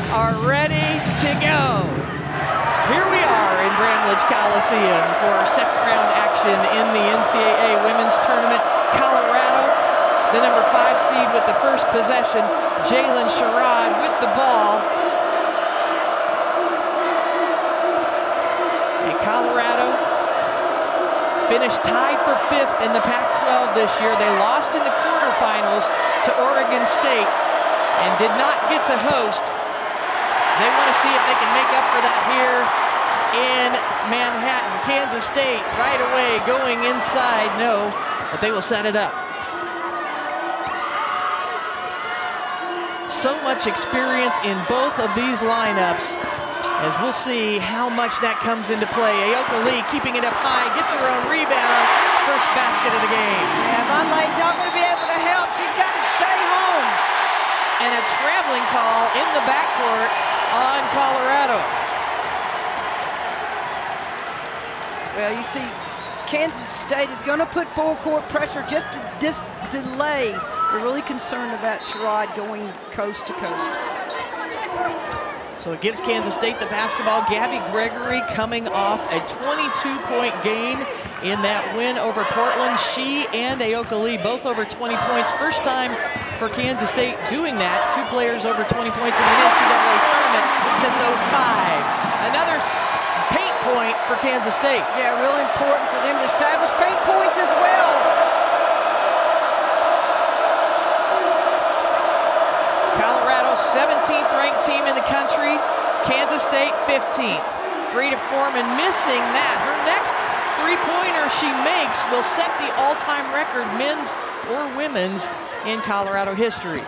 are ready to go. Here we are in Bramlage Coliseum for second round action in the NCAA Women's Tournament. Colorado, the number 5 seed with the first possession. Jalen Sherrod with the ball. And Colorado finished tied for 5th in the Pac-12 this year. They lost in the quarterfinals to Oregon State and did not get to host. They want to see if they can make up for that here in Manhattan. Kansas State right away going inside, no, but they will set it up. So much experience in both of these lineups, as we'll see how much that comes into play. Aoka Lee keeping it up high, gets her own rebound, first basket of the game. Yeah, Von Lee's not going to be able to help. She's got to stay home. And a traveling call in the backcourt on Colorado. Well, you see, Kansas State is going to put full court pressure just to delay. They're really concerned about Sherrod going coast to coast. So it gives Kansas State the basketball. Gabby Gregory coming off a 22-point game in that win over Portland. She and Aoka Lee both over 20 points. First time for Kansas State doing that. 2 players over 20 points in the NCAA tournament since 05. Another paint point for Kansas State. Yeah, really important for them to establish paint points as well. Colorado, 17th ranked team in the country. Kansas State, 15th. Frida Foreman missing that. Her next three-pointer she makes will set the all-time record, men's or women's, in Colorado history.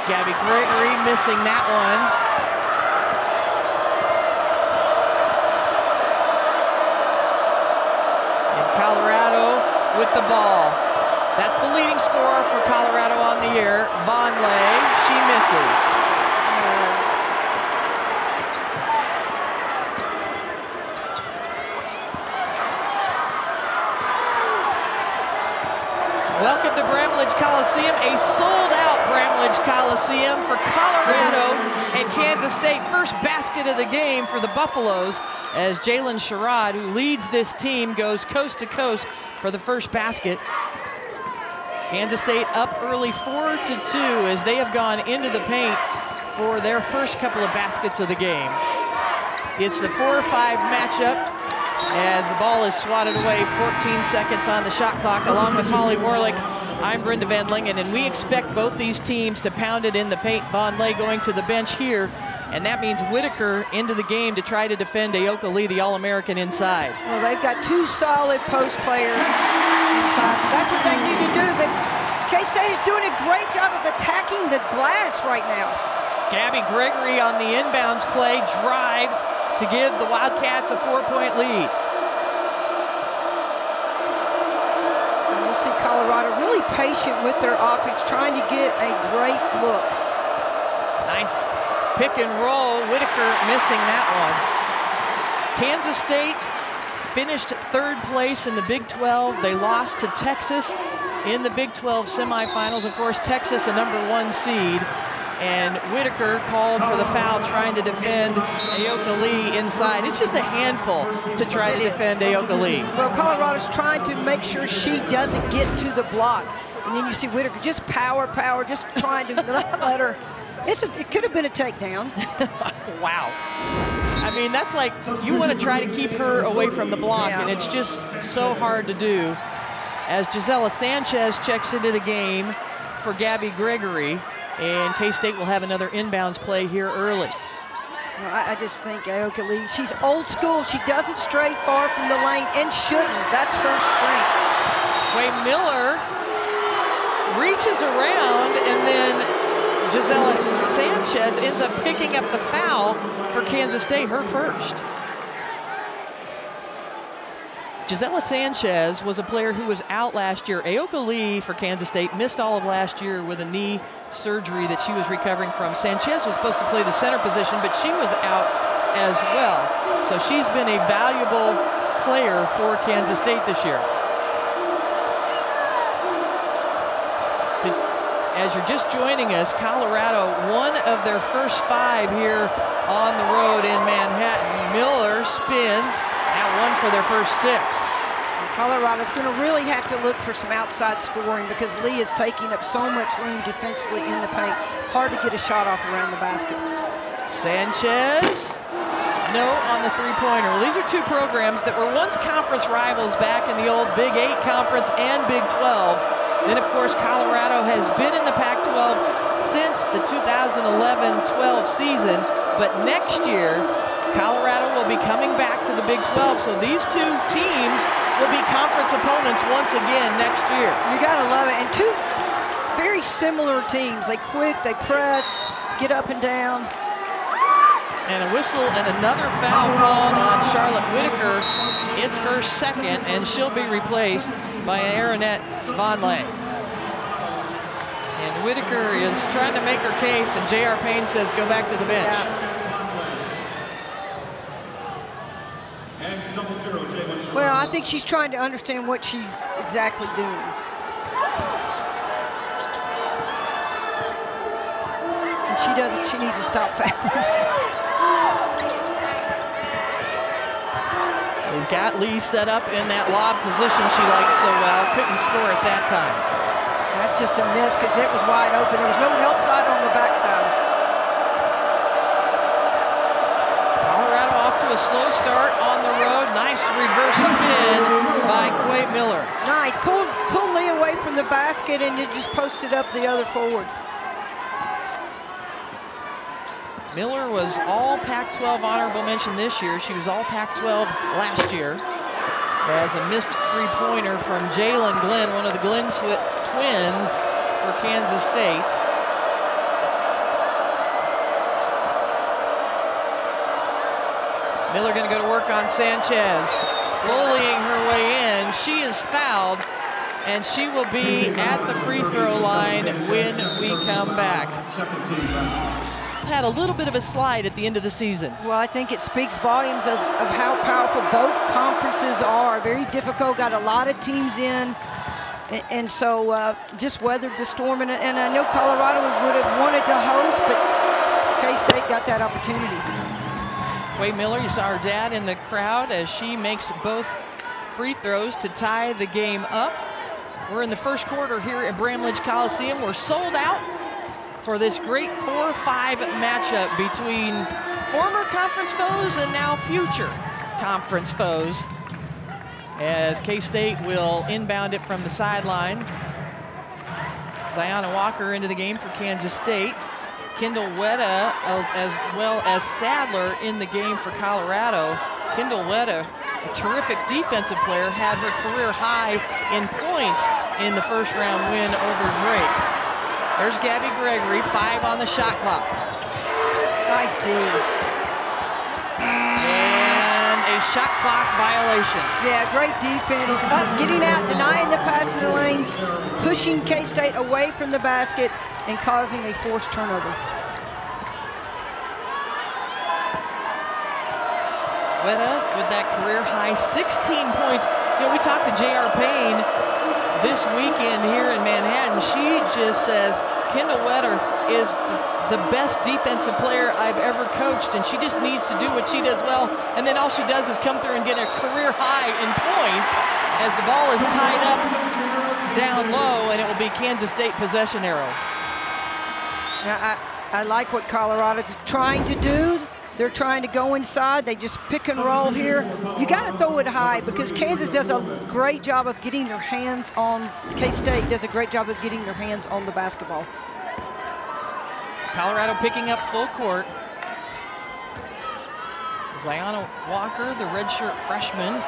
Gabby Gregory missing that one. And Colorado with the ball. That's the leading scorer for Colorado on the year. Von Lee, she misses. Welcome to Bramlage Coliseum, a sold-out Bramlage Coliseum for Colorado and Kansas State. First basket of the game for the Buffaloes as Jalen Sherrod, who leads this team, goes coast to coast for the first basket. Kansas State up early 4-2 as they have gone into the paint for their first couple of baskets of the game. It's the 4-5 matchup as the ball is swatted away. 14 seconds on the shot clock. Along with Holly Warlick, I'm Brenda Van Lingen, and we expect both these teams to pound it in the paint. Von Lee going to the bench here, and that means Whitaker into the game to try to defend Aoka Lee, the All-American, inside. Well, they've got 2 solid post players inside, so that's what they need to do. But K-State is doing a great job of attacking the glass right now. Gabby Gregory on the inbounds play, drives to give the Wildcats a 4-point lead. And we'll see Colorado really patient with their offense, trying to get a great look. Nice pick and roll. Whitaker missing that one. Kansas State finished 3rd place in the Big 12. They lost to Texas in the Big 12 semifinals. Of course, Texas, a number 1 seed. And Whitaker called for the foul, trying to defend Aoka Lee inside. It's just a handful to try to defend Aoka Lee. Well, Colorado's trying to make sure she doesn't get to the block. And then you see Whitaker just power, just trying to not let her. It could have been a takedown. Wow. I mean, that's like, you want to try to keep her away from the block, and it's just so hard to do. As Gisela Sanchez checks into the game for Gabby Gregory, and K-State will have another inbounds play here early. Well, I just think Aoka Lee, she's old school. She doesn't stray far from the lane and shouldn't. That's her strength. Way Miller reaches around, and then Gisela Sanchez ends up picking up the foul for Kansas State, her first. Gisela Sanchez was a player who was out last year. Aoka Lee for Kansas State missed all of last year with a knee surgery that she was recovering from. Sanchez was supposed to play the center position, but she was out as well. So she's been a valuable player for Kansas State this year. as you're just joining us, Colorado, one of their first 5 here on the road in Manhattan. Miller spins at 1 for their first 6. Colorado's going to really have to look for some outside scoring because Lee is taking up so much room defensively in the paint. Hard to get a shot off around the basket. Sanchez, no on the three-pointer. Well, these are 2 programs that were once conference rivals back in the old Big 8 conference and Big 12. Then, of course, Colorado has been in the Pac-12 since the 2011-12 season, but next year, Colorado will be coming back to the Big 12, so these 2 teams will be conference opponents once again next year. You gotta love it, and 2 very similar teams. They quick, they press, get up and down. And a whistle and another foul called on Charlotte Whitaker. It's her 2nd, and she'll be replaced by Aaronette Vonleh. And Whitaker is trying to make her case, and J.R. Payne says go back to the bench. Yeah. Well, I think she's trying to understand what she's exactly doing. And she doesn't, she needs to stop fouling. We've got Lee set up in that lob position she likes so well. Couldn't score at that time. That's just a miss because it was wide open. There was no help side on the backside. Colorado off to a slow start on the road. Nice reverse spin by Quay Miller. Nice. Pull Lee away from the basket and it just posted up the other forward. Miller was all Pac-12 honorable mention this year. She was all Pac-12 last year. As a missed three-pointer from Jalen Glenn, one of the Glenn twins for Kansas State. Miller going to go to work on Sanchez, bullying her way in. She is fouled, and she will be at the free throw line when we come back. Had a little bit of a slide at the end of the season. Well, I think it speaks volumes of how powerful both conferences are. Very difficult, got a lot of teams in. And so just weathered the storm. And I know Colorado would have wanted to host, but K-State got that opportunity. Quay Miller, you saw her dad in the crowd as she makes both free throws to tie the game up. We're in the first quarter here at Bramlage Coliseum. We're sold out for this great 4-5 matchup between former conference foes and now future conference foes, as K-State will inbound it from the sideline. Ziana Walker into the game for Kansas State. Kendall Wetta as well as Sadler in the game for Colorado. Kendall Wetta, a terrific defensive player, had her career high in points in the first round win over Drake. There's Gabby Gregory, 5 on the shot clock. Nice D. And a shot clock violation. Yeah, great defense. Getting out, denying the pass in the lanes, pushing K-State away from the basket, and causing a forced turnover. Wetta with that career high 16 points. You know, we talked to J.R. Payne this weekend here in Manhattan. She just says Kendall Wetta is the best defensive player I've ever coached, and she just needs to do what she does well. And then all she does is come through and get a career high in points as the ball is tied up down low, and it will be Kansas State possession arrow. Now, I like what Colorado's trying to do. They're trying to go inside. They just pick and roll here. You got to throw it high because Kansas does a great job of getting their hands on, K-State does a great job of getting their hands on the basketball. Colorado picking up full court. Ziana Walker, the redshirt freshman,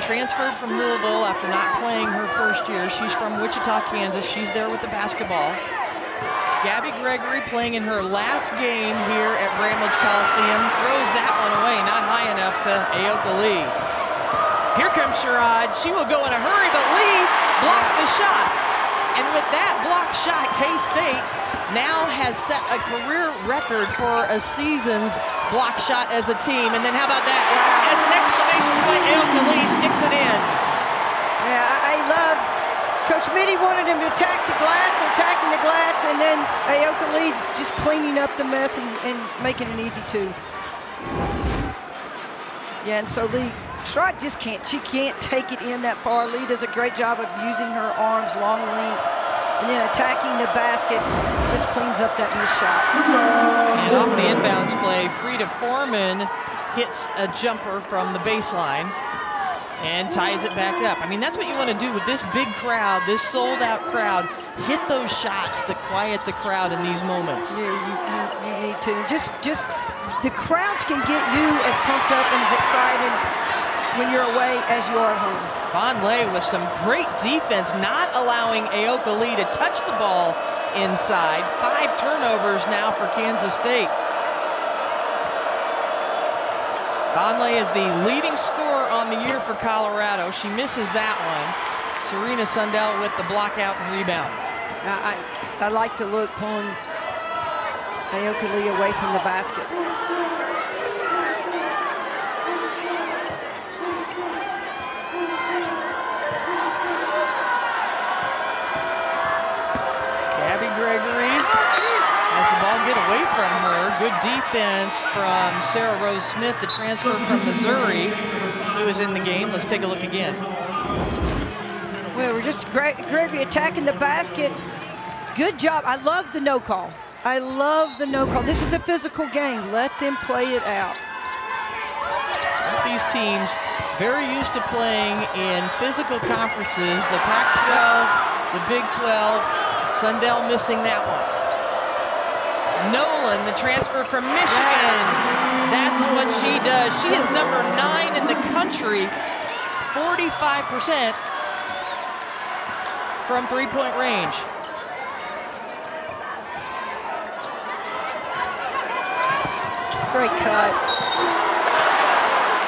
transferred from Louisville after not playing her first year. She's from Wichita, Kansas. She's there with the basketball. Gabby Gregory playing in her last game here at Bramlage Coliseum. Throws that one away, not high enough to Aoka Lee. Here comes Sherrod. She will go in a hurry, but Lee blocked the shot. And with that blocked shot, K-State now has set a career record for a season's block shot as a team. And then how about that? Wow. As an exclamation point, Aoka Lee sticks it in. Yeah, I love, Coach Mitty wanted him to attack the glass, attacking the and then Aoka Lee's just cleaning up the mess and making an easy 2. Yeah, and so Lee Sherrod just can't take it in that far. Lee does a great job of using her arms, long length, and then attacking the basket, just cleans up that missed shot. And off the inbounds play, Frida Foreman hits a jumper from the baseline and ties it back up. I mean, that's what you want to do with this big crowd, this sold-out crowd. Hit those shots to quiet the crowd in these moments. Yeah, you need to. Just the crowds can get you as pumped up and as excited when you're away as you are at home. Vonleh with some great defense, not allowing Aoka Lee to touch the ball inside. 5 turnovers now for Kansas State. Vonleh is the leading scorer on the year for Colorado. She misses that one. Serena Sundell with the block out and rebound. I like the look pulling Aoka Lee away from the basket. Gabby Gregory has the ball get away from her. Good defense from Sarah Rose Smith, the transfer from Missouri, who is in the game. Let's take a look again. Well, we're just Gregory attacking the basket. Good job. I love the no call. I love the no call. This is a physical game. Let them play it out. These teams very used to playing in physical conferences. The Pac-12, the Big 12. Sundell missing that one. Nolan, the transfer from Michigan. Yes. That's what she does. She is number 9 in the country. 45% from three-point range. Great cut.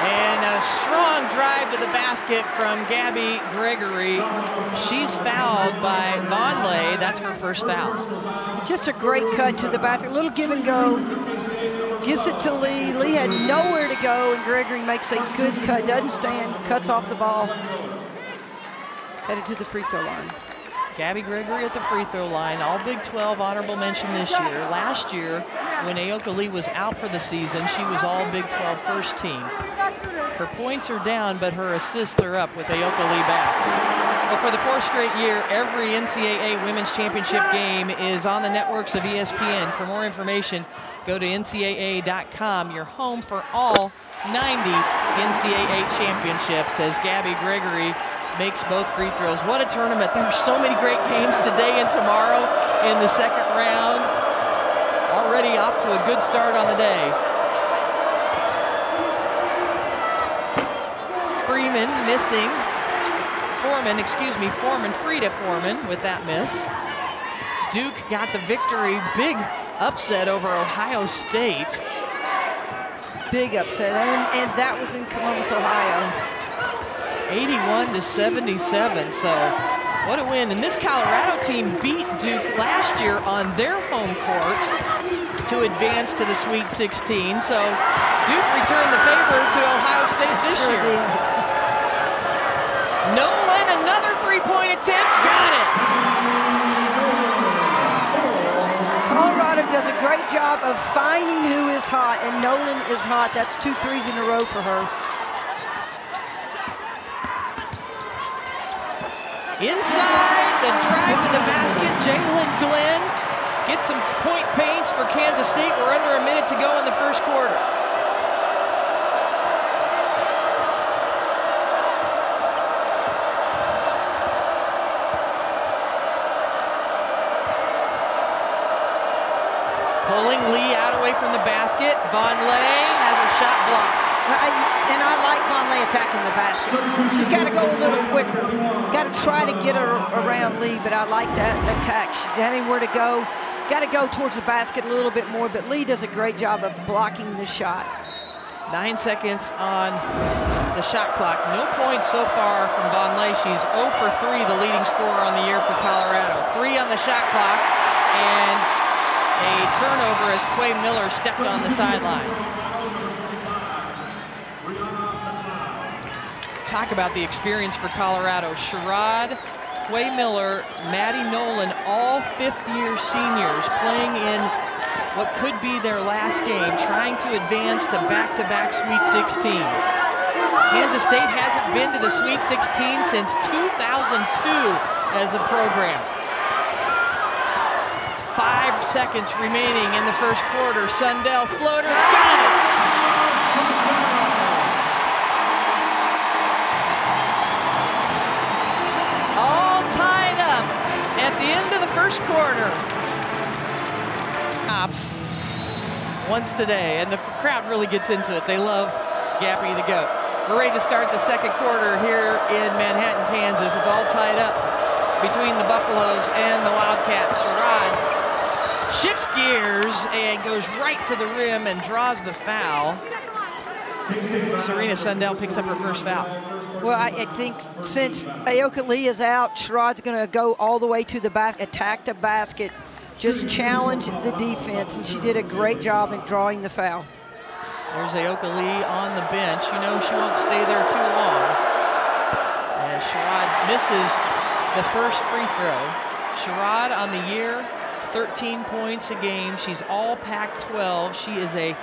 And a strong drive to the basket from Gabby Gregory. She's fouled by Vonleh. That's her first foul. Just a great cut to the basket. A little give and go. Gives it to Lee. Lee had nowhere to go, and Gregory makes a good cut. Doesn't stand, cuts off the ball. Headed to the free throw line. Gabby Gregory at the free throw line. All Big 12 honorable mention this year. Last year, when Aoka Lee was out for the season, she was all Big 12 first team. Her points are down, but her assists are up with Aoka Lee back. Well, for the 4th straight year, every NCAA Women's Championship game is on the networks of ESPN. For more information, go to NCAA.com, your home for all 90 NCAA championships, as Gabby Gregory makes both free throws. What a tournament. There are so many great games today and tomorrow in the second round. Already off to a good start on the day. Freeman missing. Foreman, Frida Foreman with that miss. Duke got the victory. Big upset over Ohio State. Big upset, and that was in Columbus, Ohio. 81-77, so what a win. And this Colorado team beat Duke last year on their home court to advance to the Sweet 16. So Duke returned the favor to Ohio State this year. Nolan, another three-point attempt, got it. Colorado does a great job of finding who is hot, and Nolan is hot. That's 2 threes in a row for her. Inside, the drive to the basket, Jalen Glenn gets some point paints for Kansas State. We're under a minute to go in the first quarter. Pulling Lee out away from the basket. Vonleh has a shot blocked. And I like Vonleh attacking the basket. She's got to go a little quicker. Got to try to get her around Lee, but I like that attack. She had anywhere to go. Got to go towards the basket a little bit more, but Lee does a great job of blocking the shot. 9 seconds on the shot clock. No points so far from Vonleh. She's 0 for 3, the leading scorer on the year for Colorado. 3 on the shot clock, and a turnover as Quay Miller stepped on the sideline. Talk about the experience for Colorado. Sherrod, Quay Miller, Maddie Nolan, all fifth-year seniors playing in what could be their last game, trying to advance to back-to-back Sweet 16s. Kansas State hasn't been to the Sweet 16 since 2002 as a program. 5 seconds remaining in the first quarter. Sundell floater, got it! All tied up at the end of the first quarter. Once today, and the crowd really gets into it. They love Gabby the Goat. We're ready to start the second quarter here in Manhattan, Kansas. It's all tied up between the Buffaloes and the Wildcats. Sherrod shifts gears and goes right to the rim and draws the foul. Serena Sundell picks up her first foul. Well, I think since Aoka Lee is out, Sherrod's going to go all the way to the basket, attack the basket, just challenge the defense, and she did a great job in drawing the foul. There's Aoka Lee on the bench. You know she won't stay there too long. As Sherrod misses the first free throw. Sherrod on the year, 13 points a game. She's all Pac-12. She is a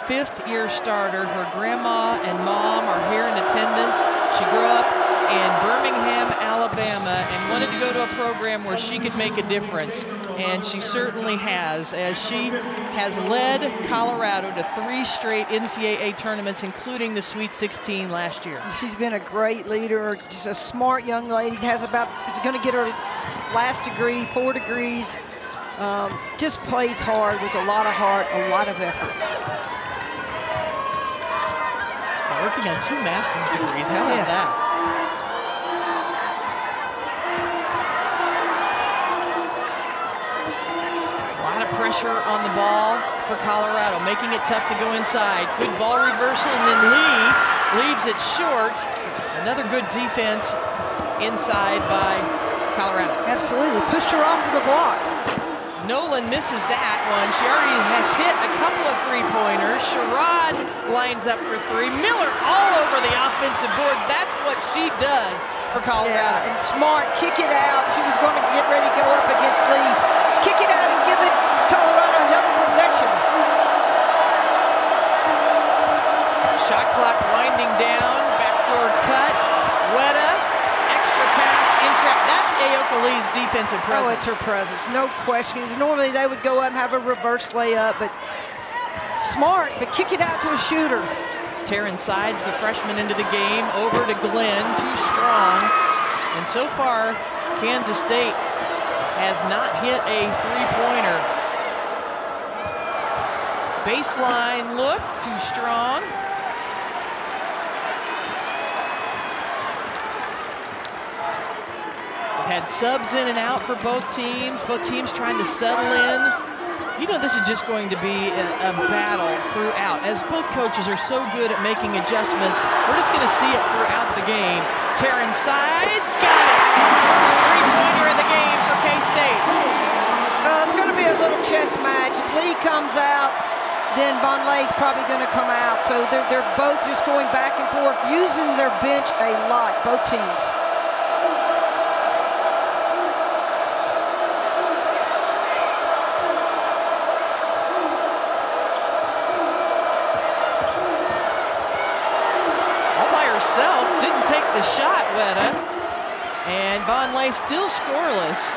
fifth-year starter. Her grandma and mom are here in attendance. She grew up in Birmingham, Alabama, and wanted to go to a program where she could make a difference. And she certainly has, as she has led Colorado to 3 straight NCAA tournaments, including the Sweet 16 last year. She's been a great leader, just a smart young lady. Is going to get her last degree, 4 degrees. Just plays hard with a lot of heart, a lot of effort. Working on 2 master's degrees, how about that? Pressure on the ball for Colorado, making it tough to go inside. Good ball reversal, and then Lee leaves it short. Another good defense inside by Colorado. Absolutely, pushed her off of the block. Nolan misses that one. She already has hit a couple of three-pointers. Sherrod lines up for 3. Miller all over the offensive board. That's what she does for Colorado. Yeah, and smart, kick it out. She was going to get ready to go up against Lee. Kick it out and give it Colorado another possession. Shot clock winding down, backdoor cut, Weta, extra pass, in trap. That's Aoka Lee's defensive presence. Oh, it's her presence, no question. Normally they would go up and have a reverse layup, but smart, but kick it out to a shooter. Taryn Sides, the freshman, into the game, over to Glenn, too strong. And so far, Kansas State has not hit a three-pointer. Baseline look, too strong. We've had subs in and out for both teams trying to settle in. You know this is just going to be a battle throughout. As both coaches are so good at making adjustments, we're just going to see it throughout the game. Taryn Sides, got it! First three-pointer of the game for K-State. It's going to be a little chess match. If Lee comes out, then Von Lee's probably going to come out. So they're both just going back and forth, using their bench a lot, both teams. Didn't take the shot, Weta. And Von Lee still scoreless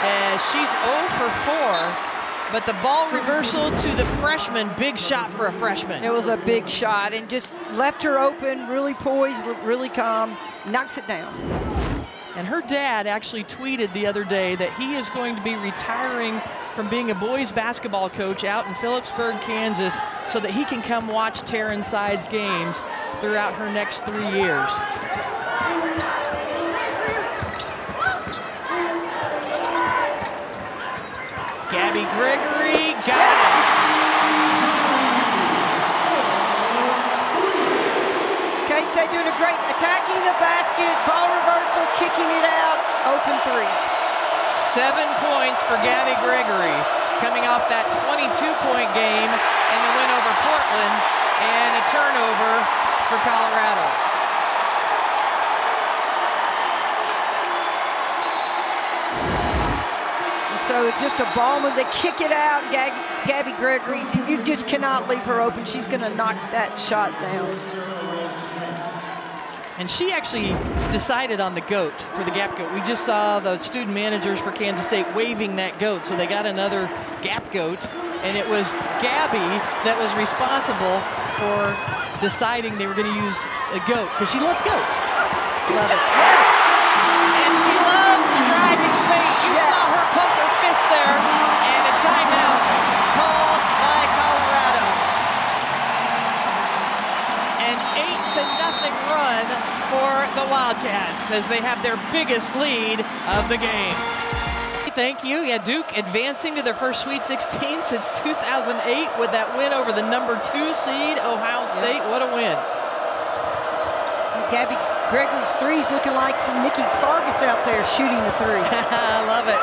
as she's 0 for 4. But the ball reversal to the freshman, big shot for a freshman. It was a big shot and just left her open, really poised, really calm, knocks it down. And her dad actually tweeted the other day that he is going to be retiring from being a boys basketball coach out in Phillipsburg, Kansas, so that he can come watch Taryn Sides games throughout her next 3 years. Gabby Gregory got it. K-State doing a great, attacking the basket, ball reversal, kicking it out, open threes. 7 points for Gabby Gregory, coming off that 22-point game and the win over Portland, and a turnover for Colorado. So it's just a ball move. They kick it out. Gabby Gregory, you just cannot leave her open. She's going to knock that shot down. And she actually decided on the goat for the gap goat. We just saw the student managers for Kansas State waving that goat, so they got another gap goat. And it was Gabby that was responsible for deciding they were going to use a goat, because she loves goats. Love it. Yes! And she loves the driving weight. You saw her pump her fist there. And a timeout called by Colorado. An 8-0 run for the Wildcats as they have their biggest lead of the game. Thank you. Yeah, Duke advancing to their first Sweet 16 since 2008 with that win over the #2 seed, Ohio State. What a win. Gabby Gregory's three's looking like some Nikki Fargas out there shooting the three. I love it.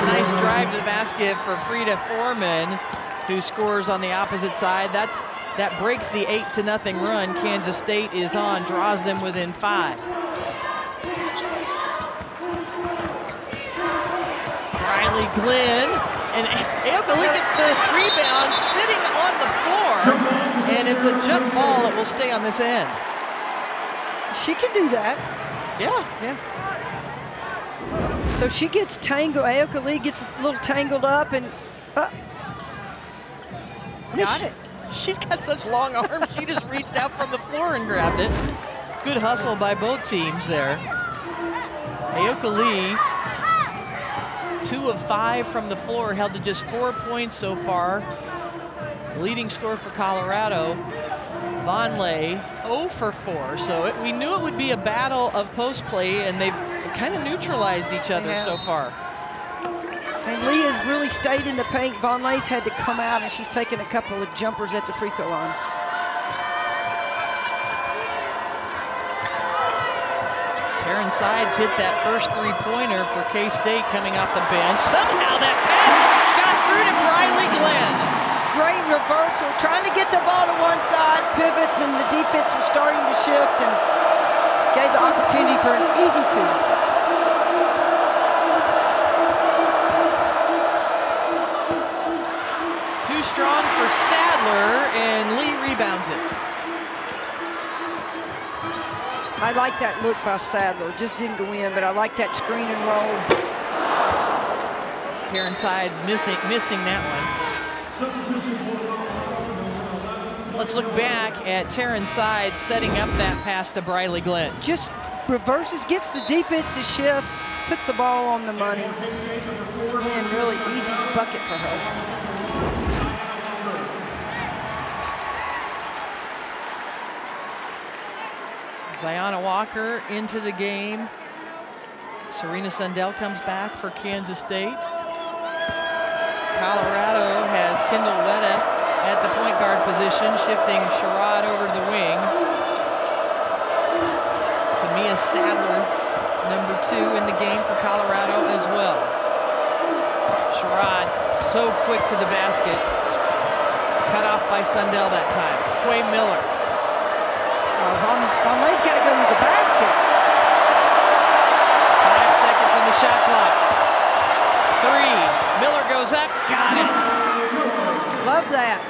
Nice drive to the basket for Frida Foreman, who scores on the opposite side. That breaks the 8-0 run Kansas State is on, draws them within 5. Riley Glenn, and Aoka Lee gets the rebound sitting on the floor, and it's a jump ball that will stay on this end. She can do that. Yeah. So she gets tangled. Aoka Lee gets a little tangled up and got it. She's got such long arms, she just reached out from the floor and grabbed it. Good hustle by both teams there. Aoka Lee, 2 of 5 from the floor, held to just 4 points so far. Leading scorer for Colorado, Vonleh, 0 for 4. So we knew it would be a battle of post play, and they've kind of neutralized each other so far. And Lee has really stayed in the paint. Vonleh's had to come out, and she's taken a couple of jumpers at the free throw line. Taryn Sides hit that first three-pointer for K-State coming off the bench. Somehow that pass got through to Riley Glenn. Great reversal, trying to get the ball to one side, pivots, and the defense was starting to shift and gave the opportunity for an easy two. Too strong for Sadler, and Lee rebounds it. I like that look by Sadler. Just didn't go in, but I like that screen and roll. Taryn Sides missing that one. Let's look back at Taryn Sides setting up that pass to Riley Glenn. Just reverses, gets the defense to shift, puts the ball on the money. And really easy bucket for her. Ziana Walker into the game. Serena Sundell comes back for Kansas State. Colorado has Kendall Wetta at the point guard position, shifting Sherrod over to the wing. Tamia Sadler, #2 in the game for Colorado as well. Sherrod so quick to the basket. Cut off by Sundell that time. Quay Miller. Vonleh's got to go to the basket. 5 seconds on the shot clock. 3. Miller goes up. Got it. Love that.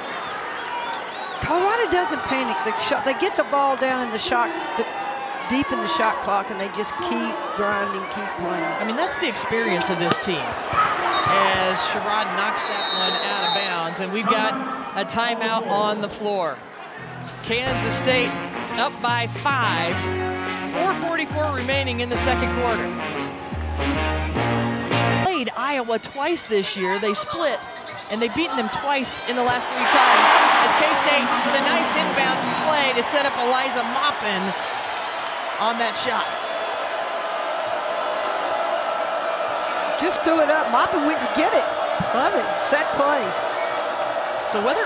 Colorado doesn't panic. They get the ball down in the shot, deep in the shot clock, and they just keep grinding, keep playing. I mean, that's the experience of this team. As Sherrod knocks that one out of bounds, and we've got a timeout on the floor. Kansas State up by 5. 4:44 remaining in the second quarter. Played Iowa twice this year. They split, and they've beaten them twice in the last 3 times. As K-State with a nice inbound play to set up Eliza Maupin on that shot. Just threw it up. Maupin went to get it. Love it. Set play. So whether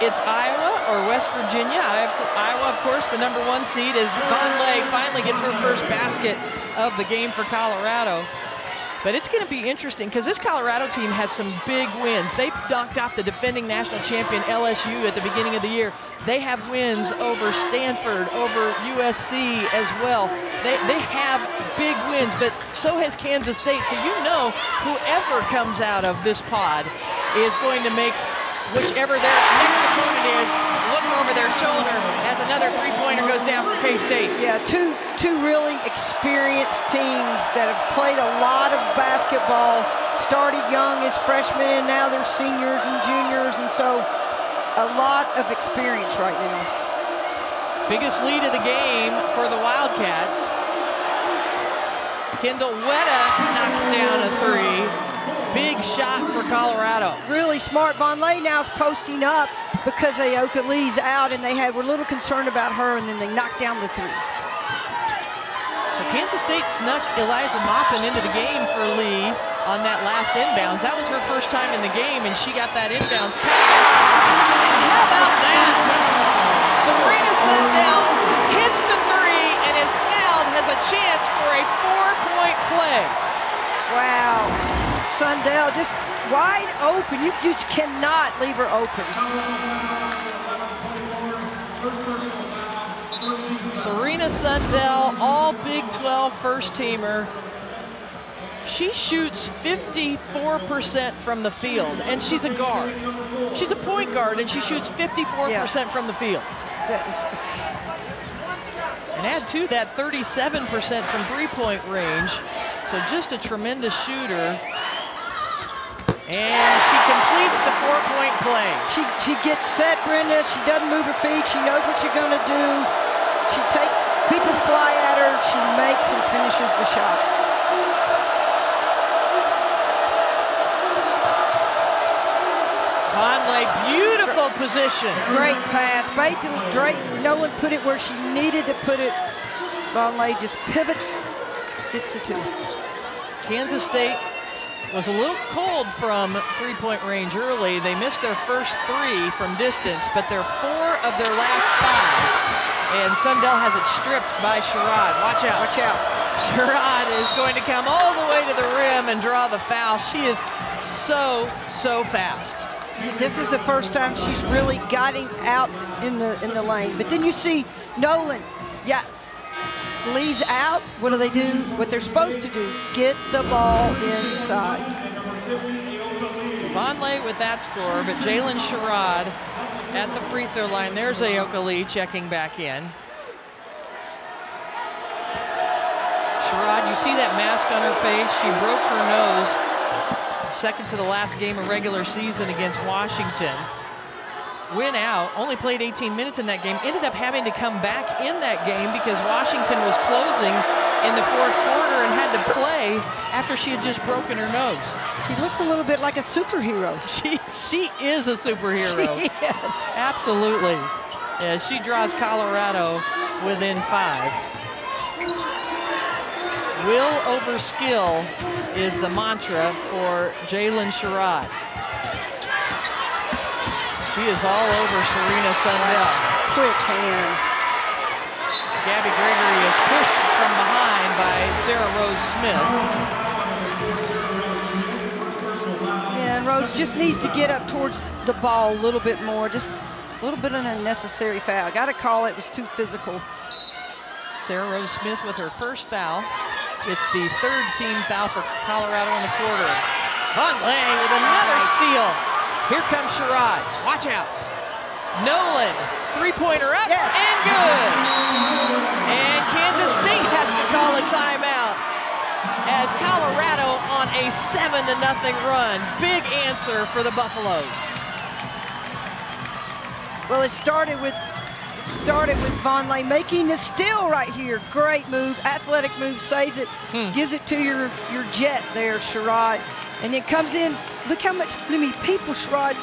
it's Iowa or West Virginia, Iowa, of course, the #1 seed, as Vonleh finally gets her first basket of the game for Colorado. But it's going to be interesting because this Colorado team has some big wins. They knocked out the defending national champion LSU at the beginning of the year. They have wins over Stanford, over USC as well. They have big wins, but so has Kansas State. So you know whoever comes out of this pod is going to make whichever their next opponent is look over their shoulder as another three-pointer goes down for K-State. Yeah, two really experienced teams that have played a lot of basketball, started young as freshmen, and now they're seniors and juniors, and so a lot of experience right now. Biggest lead of the game for the Wildcats. Kendall Wetta knocks down a three. Big shot for Colorado. Really smart. Vonleh now is posting up because Ayoka Lee's out, and they were a little concerned about her, and then they knocked down the three. So Kansas State snuck Eliza Maupin into the game for Lee on that last inbounds. That was her first time in the game, and she got that inbounds pass. And how about that? Serena Sundell hits the three and is fouled, has a chance for a 4-point play. Wow. Sundell just wide open. You just cannot leave her open. Serena Sundell, all Big 12 first-teamer. She shoots 54% from the field, and she's a guard. She's a point guard, and she shoots 54% from the field. And add to that 37% from three-point range. So just a tremendous shooter. And she completes the 4-point play. She gets set, Brenda. She doesn't move her feet. She knows what you're going to do. She takes, people fly at her. She makes and finishes the shot. Vonleh, beautiful position. Great pass. Drake Nolan put it where she needed to put it. Vonleh just pivots, gets the two. Kansas State was a little cold from three-point range early. They missed their first three from distance, but they're 4 of their last 5. And Sundell has it stripped by Sherrod. Watch out. Watch out. Sherrod is going to come all the way to the rim and draw the foul. She is so fast. This is the first time she's really gotten out in the lane. But then you see Nolan, Lee's out. What do? What they're supposed to do, get the ball inside. Vonleh with that score, but Jalen Sherrod at the free throw line. There's Ayoka Lee checking back in. Sherrod, you see that mask on her face? She broke her nose second to the last game of regular season against Washington. Went out, only played 18 minutes in that game, ended up having to come back in that game because Washington was closing in the 4th quarter and had to play after she had just broken her nose. She looks a little bit like a superhero. She is a superhero. She is. Absolutely. Yeah, she draws Colorado within 5. Will over skill is the mantra for Jalen Sherrod. She is all over Serena Sundell. Quick hands. Gabby Gregory is pushed from behind by Sarah Rose Smith. Yeah, and Rose just needs to get up towards the ball a little bit more. Just a little bit of an unnecessary foul. Got to call it. It was too physical. Sarah Rose Smith with her first foul. It's the 3rd team foul for Colorado in the quarter. Vonleh with another steal. Here comes Sherrod. Watch out. Nolan, three-pointer up and good. And Kansas State has to call a timeout as Colorado on a 7-0 run. Big answer for the Buffaloes. Well, it started with Vonleh making the steal right here. Great move, athletic move, saves it, gives it to your jet there, Sherrod. And then comes in, look how many people Sherrod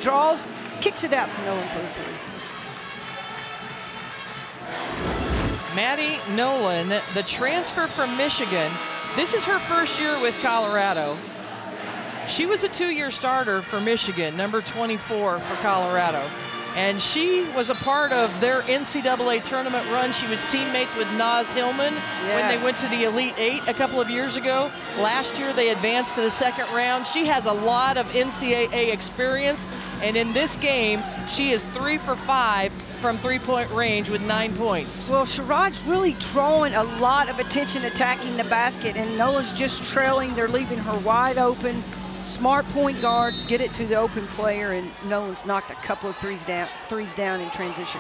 draws, kicks it out to Nolan for the three. Maddie Nolan, the transfer from Michigan. This is her first year with Colorado. She was a 2-year starter for Michigan, number 24 for Colorado. And she was a part of their NCAA tournament run. She was teammates with Naz Hillman when they went to the Elite Eight a couple of years ago. Last year, they advanced to the second round. She has a lot of NCAA experience. And in this game, she is 3 for 5 from three-point range with 9 points. Well, Sherrod's really drawing a lot of attention attacking the basket, and Nolan's just trailing. They're leaving her wide open. Smart point guards get it to the open player, and Nolan's knocked a couple of threes down in transition.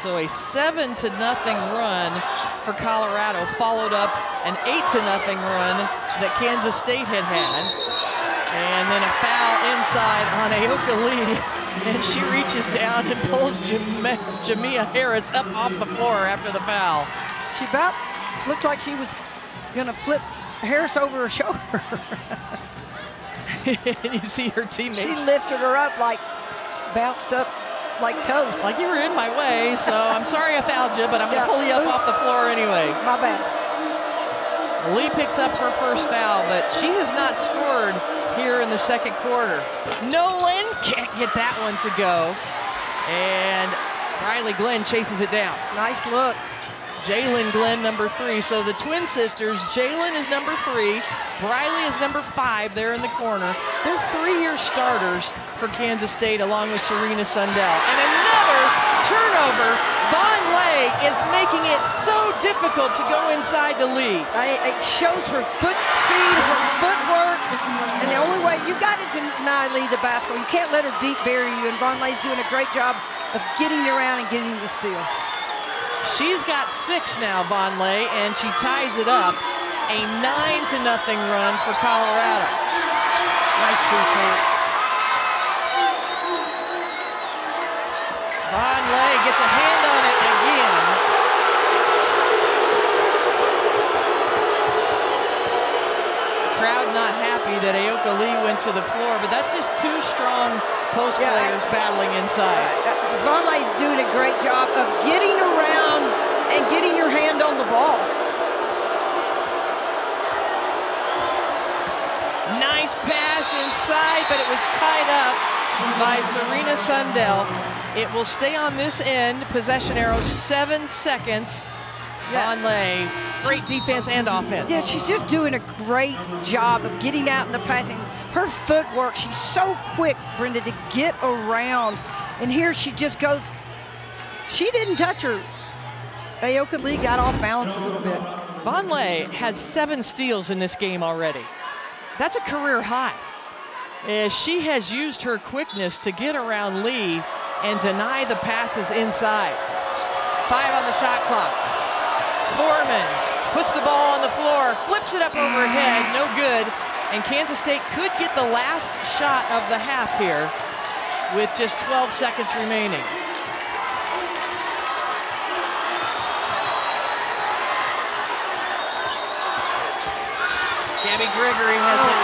So a 7-0 run for Colorado, followed up an 8-0 run that Kansas State had. And then a foul inside on Aoka Lee, and she reaches down and pulls Jamia Harris up off the floor after the foul. She about looked like she was gonna flip Harris over her shoulder. And you see her teammates. She lifted her up like, bounced up like toast. Like, you were in my way, so I'm sorry I fouled you, but I'm gonna pull you up off the floor anyway. My bad. Lee picks up her first foul, but she has not scored here in the second quarter. Nolan can't get that one to go. And Riley Glenn chases it down. Nice look. Jalen Glenn, number 3. So the twin sisters, Jalen is number 3, Briley is number 5 there in the corner. They're 3-year starters for Kansas State along with Serena Sundell. And another turnover. Von Lay is making it so difficult to go inside the lead. It shows her foot speed, her footwork, and the only way, you got to deny Lee the basketball. You can't let her deep bury you, and Von Lay's doing a great job of getting around and getting the steal. She's got 6 now, Von Lay, and she ties it up. A 9-0 run for Colorado. Nice defense. Von Lay gets a hand on it again. Crowd not happy that Aoka Lee went to the floor, but that's just 2 strong post players battling inside. Von Lay's doing a great job of getting around and getting your hand on the ball. Nice pass inside, but it was tied up by Serena Sundell. It will stay on this end. Possession arrow, 7 seconds. Von Lay, great defense and offense. Yeah, she's just doing a great job of getting out in the passing. Her footwork, she's so quick, Brenda, to get around. And here she just goes, she didn't touch her. Aoka Lee got off balance a little bit. Von Lay has 7 steals in this game already. That's a career high. She has used her quickness to get around Lee and deny the passes inside. 5 on the shot clock. Foreman puts the ball on the floor, flips it up overhead, no good. And Kansas State could get the last shot of the half here with just 12 seconds remaining. Gabby Gregory has it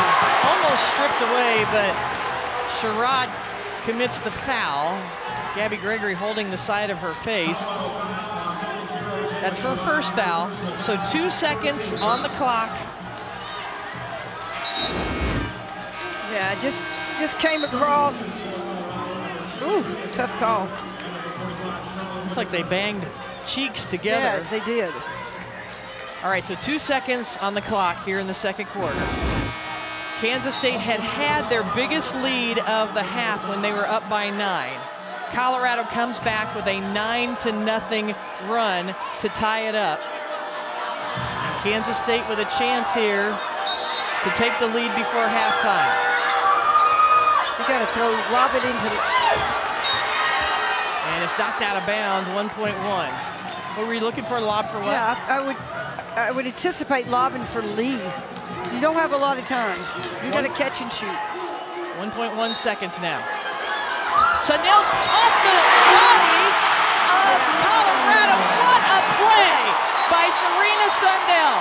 almost stripped away, but Sherrod commits the foul. Gabby Gregory holding the side of her face. That's her first foul. So 2 seconds on the clock. Yeah, just came across. Ooh, tough call. Looks like they banged cheeks together. Yeah, they did. All right, so 2 seconds on the clock here in the second quarter. Kansas State had their biggest lead of the half when they were up by 9. Colorado comes back with a 9-0 run to tie it up. And Kansas State with a chance here to take the lead before halftime. You got to lob it into the... And it's knocked out of bounds, 1.1. What were you looking for, lob for what? Yeah, I would anticipate lobbing for Lee. You don't have a lot of time. You got to catch and shoot. 1.1 seconds now. Sundell off the body of Colorado. What a play by Serena Sundell.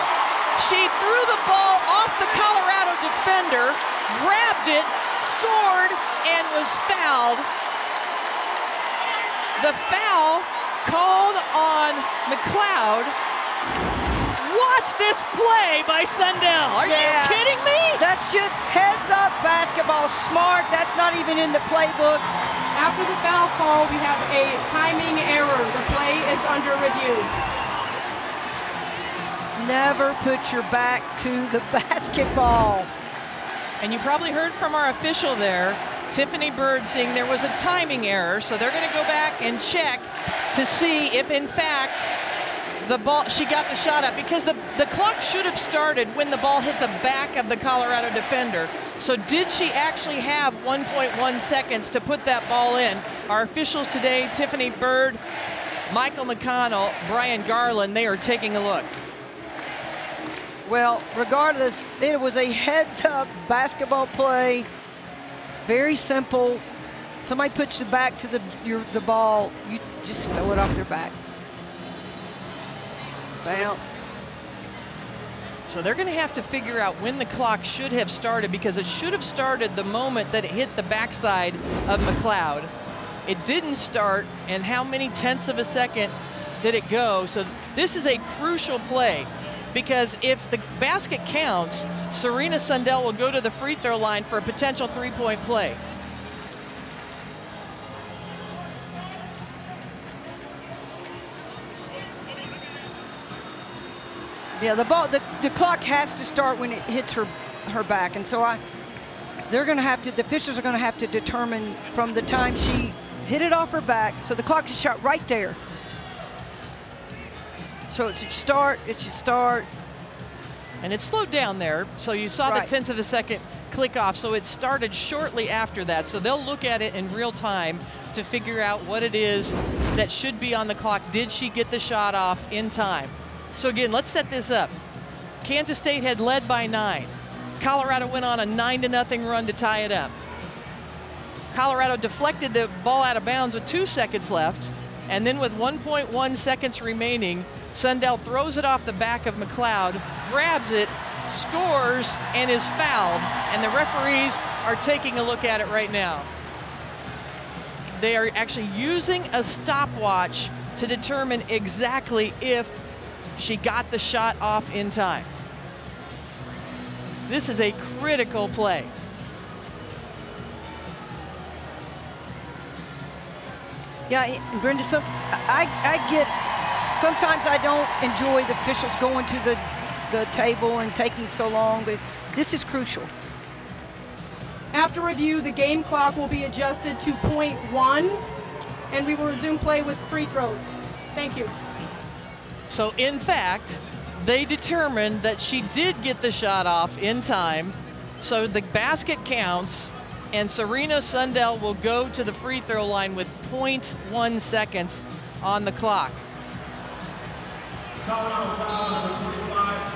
She threw the ball off the Colorado defender, grabbed it, scored, and was fouled. The foul called on McLeod. Watch this play by Sundell. Are you kidding me? That's just heads-up basketball. basketball smart. That's not even in the playbook. After the foul call, we have a timing error. The play is under review. Never put your back to the basketball. And you probably heard from our official there, Tiffany Bird, saying there was a timing error. So they're going to go back and check to see if, in fact, the ball, she got the shot up, because the clock should have started when the ball hit the back of the Colorado defender. So did she actually have 1.1 seconds to put that ball in? Our officials today, Tiffany Bird, Michael McConnell, Brian Garland, they are taking a look. Well, regardless, it was a heads-up basketball play. Very simple. Somebody puts the back to the ball, you just throw it off their back. Bounce. So they're going to have to figure out when the clock should have started, because it should have started the moment that it hit the backside of McLeod. It didn't start, and how many tenths of a second did it go? So this is a crucial play, because if the basket counts, Serena Sundell will go to the free throw line for a potential three-point play. Yeah, the clock has to start when it hits her back, and so they're going to have to, the officials are going to have to determine from the time she hit it off her back. So the clock is shot right there. So it should start. And it slowed down there, so you saw the tenths of a second click off, so it started shortly after that. So they'll look at it in real time to figure out what it is that should be on the clock. Did she get the shot off in time? So again, let's set this up. Kansas State had led by 9. Colorado went on a 9-0 run to tie it up. Colorado deflected the ball out of bounds with 2 seconds left, and then with 1.1 seconds remaining, Sundell throws it off the back of McLeod, grabs it, scores, and is fouled. And the referees are taking a look at it right now. They are actually using a stopwatch to determine exactly if she got the shot off in time. This is a critical play. Yeah, Brenda, I get, sometimes I don't enjoy the officials going to the table and taking so long, but this is crucial. After review, the game clock will be adjusted to .1, and we will resume play with free throws. Thank you. So in fact, they determined that she did get the shot off in time. So the basket counts, and Serena Sundell will go to the free throw line with 0.1 seconds on the clock. Colorado foul number 25,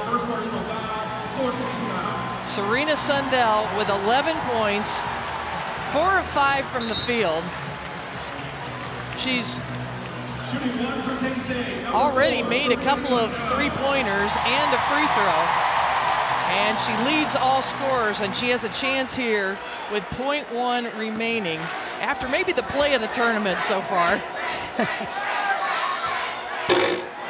first personal foul, fourth foul. Serena Sundell with 11 points, 4 of 5 from the field. She's already made a couple of three-pointers and a free throw, and she leads all scorers, and she has a chance here with 0.1 remaining after maybe the play of the tournament so far.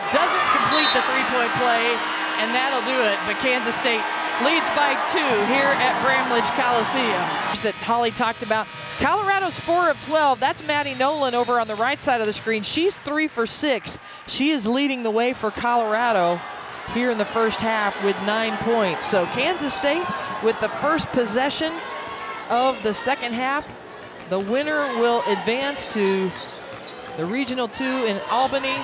Doesn't complete the three-point play, and that'll do it, but Kansas State leads by 2 here at Bramlage Coliseum. That Holly talked about. Colorado's 4 of 12. That's Maddie Nolan over on the right side of the screen. She's 3 for 6. She is leading the way for Colorado here in the first half with 9 points. So Kansas State with the first possession of the second half. The winner will advance to the Regional 2 in Albany.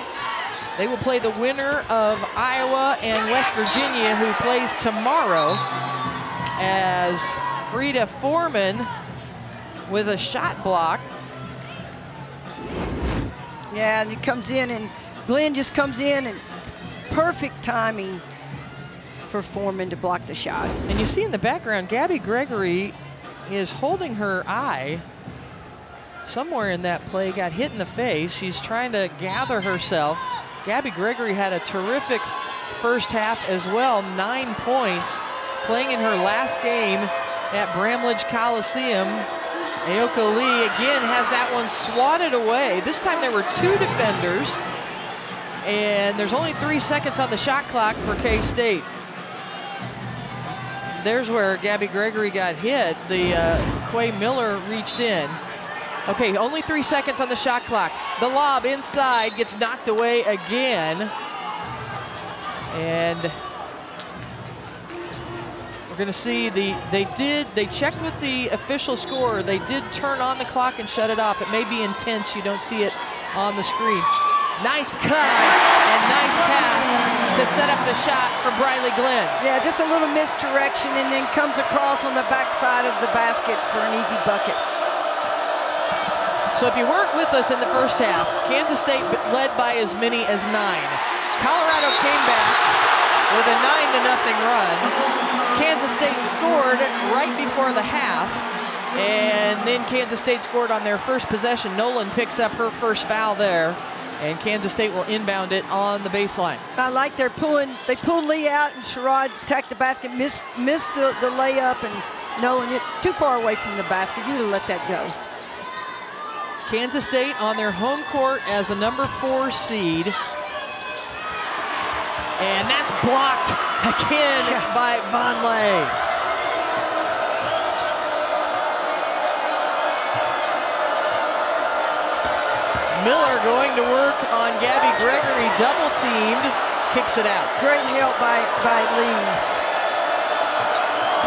They will play the winner of Iowa and West Virginia, who plays tomorrow, as Frida Foreman with a shot block. Yeah, and he comes in, and Glenn just comes in, and perfect timing for Foreman to block the shot. And you see in the background, Gabby Gregory is holding her eye. Somewhere in that play, got hit in the face. She's trying to gather herself. Gabby Gregory had a terrific first half as well, 9 points, playing in her last game at Bramlage Coliseum. Aoka Lee again has that one swatted away. This time there were 2 defenders, and there's only 3 seconds on the shot clock for K-State. there's where Gabby Gregory got hit. The Quay Miller reached in. Okay, only 3 seconds on the shot clock. The lob inside gets knocked away again. And we're gonna see they checked with the official score. They did turn on the clock and shut it off. It may be intense, you don't see it on the screen. Nice cut and nice pass to set up the shot for Briley Glenn. Yeah, just a little misdirection and then comes across on the backside of the basket for an easy bucket. So if you weren't with us in the first half, Kansas State led by as many as 9. Colorado came back with a 9-0 run. Kansas State scored right before the half, and then Kansas State scored on their first possession. Nolan picks up her first foul there, and Kansas State will inbound it on the baseline. I like they pulled Lee out and Sherrod attacked the basket, missed the layup, and Nolan, it's too far away from the basket. You would have let that go. Kansas State on their home court as a number 4 seed. And that's blocked again by Vonleh. Miller going to work on Gabby Gregory, double teamed, kicks it out. Great help by Lee.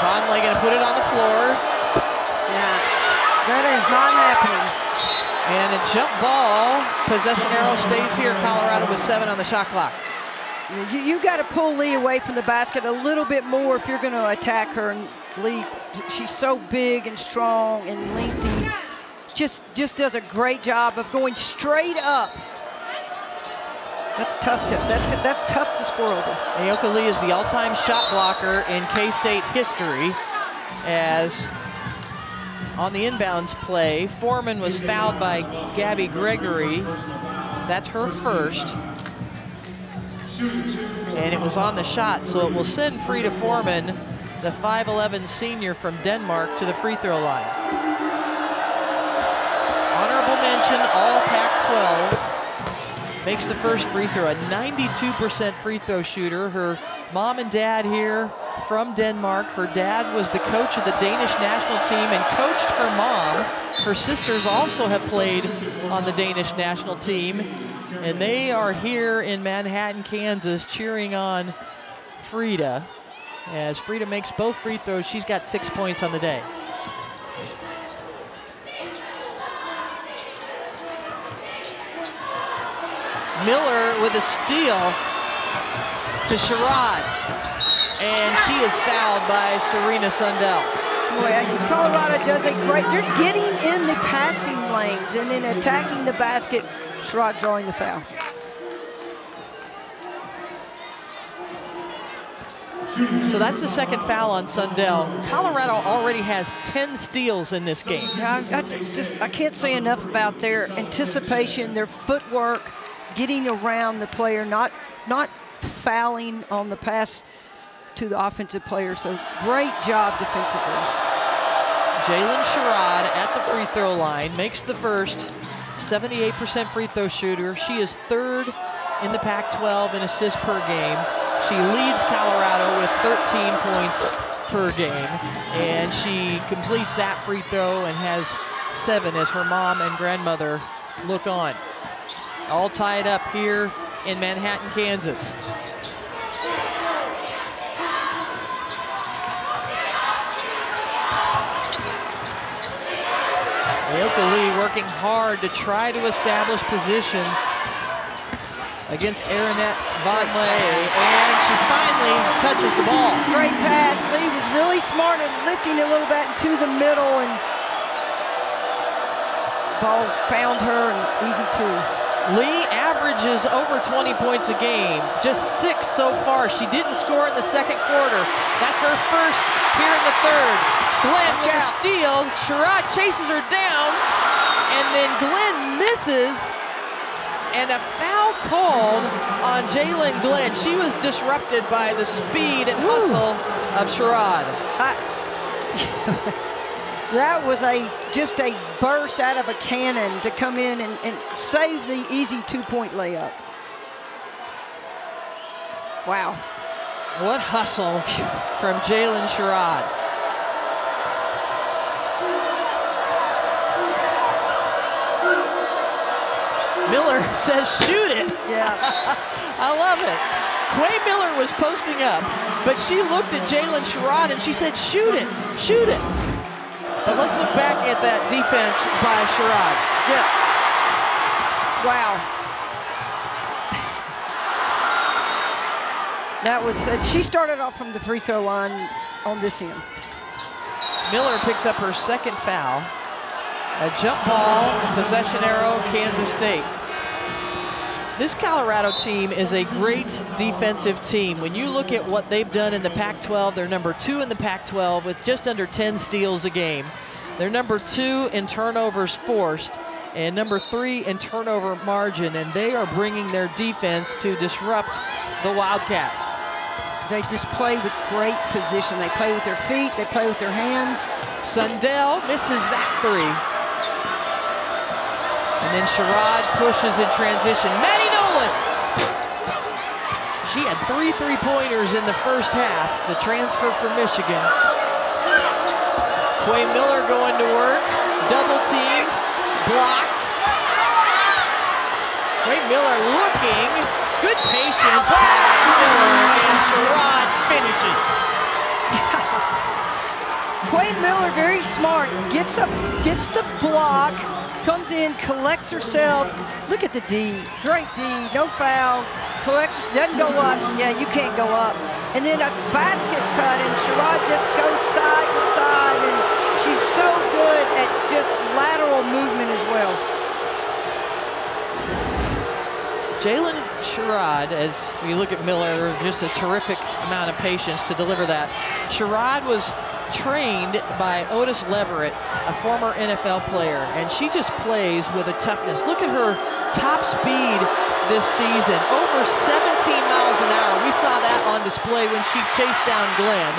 Vonleh gonna put it on the floor. Yeah, that is not happening. And a jump ball, possession arrow stays here. Colorado with 7 on the shot clock. You got to pull Lee away from the basket a little bit more if you're going to attack her. And Lee, she's so big and strong and lengthy. Just does a great job of going straight up. That's tough to score over. Aoka Lee is the all-time shot blocker in K-State history, as on the inbounds play, Foreman was fouled by Gabby Gregory. That's her first. And it was on the shot, so it will send Frida Foreman, the 5'11" senior from Denmark, to the free throw line. Honorable mention, all Pac-12. Makes the first free throw, a 92% free throw shooter. Her mom and dad here from Denmark. Her dad was the coach of the Danish national team and coached her mom. Her sisters also have played on the Danish national team. And they are here in Manhattan, Kansas, cheering on Frida. As Frida makes both free throws, she's got 6 points on the day. Miller with a steal to Sherrod. And she is fouled by Serena Sundell. Boy, Colorado does a great, they're getting in the passing lanes and then attacking the basket. Sherrod drawing the foul. So that's the second foul on Sundell. Colorado already has 10 steals in this game. I can't say enough about their anticipation, their footwork, getting around the player, not fouling on the pass to the offensive player. So great job defensively. Jalen Sherrod at the free throw line makes the first. 78% free throw shooter. She is 3rd in the Pac-12 in assists per game. She leads Colorado with 13 points per game, and she completes that free throw and has 7 as her mom and grandmother look on. All tied up here in Manhattan, Kansas. Aoka Lee working hard to try to establish position against Aaronette Vonleh, and she finally touches the ball. Great pass. Lee was really smart at lifting a little bit into the middle, and ball found her, and easy 2. Lee averages over 20 points a game, just 6 so far. She didn't score in the second quarter. That's her first here in the third. Glenn with a steal. Sherrod chases her down, and then Glenn misses, and a foul called on Jalen Glenn. She was disrupted by the speed and hustle of Sherrod. That was just a burst out of a cannon to come in and save the easy 2-point layup. Wow. What hustle from Jalen Sherrod. Miller says, shoot it. Yeah. I love it. Quay Miller was posting up, but she looked at Jalen Sherrod and she said, shoot it, shoot it. So let's look back at that defense by Sherrod. Yeah. Wow. That was, she started off from the free throw line on this end. Miller picks up her second foul. A jump ball, possession arrow, Kansas State. This Colorado team is a great defensive team. When you look at what they've done in the Pac-12, they're number 2 in the Pac-12 with just under 10 steals a game. They're number 2 in turnovers forced and number 3 in turnover margin, and they are bringing their defense to disrupt the Wildcats. They just play with great position. They play with their feet, they play with their hands. Sundell misses that 3. And then Sherrod pushes in transition. Maddie Nolan! She had 3 3-pointers in the first half, the transfer from Michigan. Quay Miller going to work, double team, blocked. Quay Miller looking, good patience pass, Miller, and Sherrod finishes. Quay Miller, very smart, gets the block, comes in, collects herself. Look at the D, great D, no foul, collects, doesn't go up. Yeah, you can't go up. And then a basket cut, and Sherrod just goes side to side, and she's so good at just lateral movement as well. Jalen Sherrod, as we look at Miller, just a terrific amount of patience to deliver that. Sherrod was trained by Otis Leverett, a former NFL player, and she just plays with a toughness. Look at her top speed this season, over 17 miles an hour. We saw that on display when she chased down Glenn.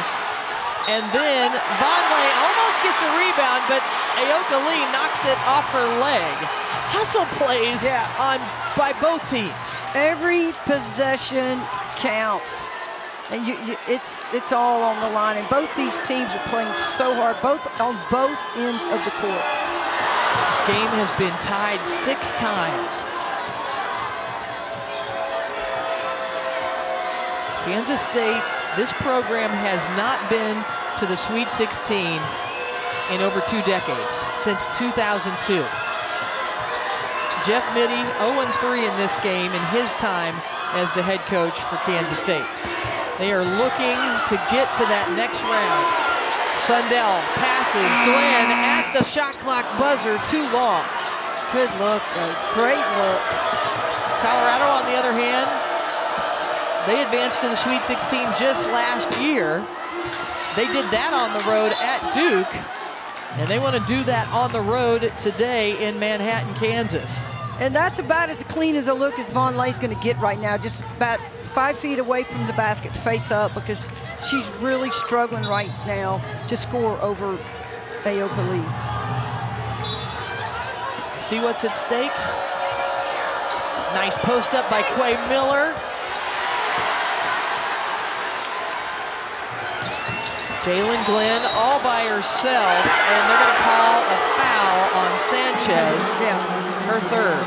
And then Vonleh almost gets a rebound, but Ayoka Lee knocks it off her leg. Hustle plays by both teams. Every Possession counts. And it's all on the line, and both these teams are playing so hard, on both ends of the court. This game has been tied 6 times. Kansas State, this program has not been to the Sweet 16 in over 2 decades, since 2002. Jeff Mittie, 0-3 in this game in his time as the head coach for Kansas State. They are looking to get to that next round. Sundell passes, Glenn at the shot clock buzzer, too long. Good look, though. Great look. Colorado, on the other hand, they advanced to the Sweet 16 just last year. They did that on the road at Duke, and they want to do that on the road today in Manhattan, Kansas. And that's about as clean as a look as Vonleh's going to get right now, just about 5 feet away from the basket, face up, because she's really struggling right now to score over Ayoka Lee. See what's at stake? Nice post up by Quay Miller. Jalen Glenn all by herself, and they're going to call a foul on Sanchez, her 3rd.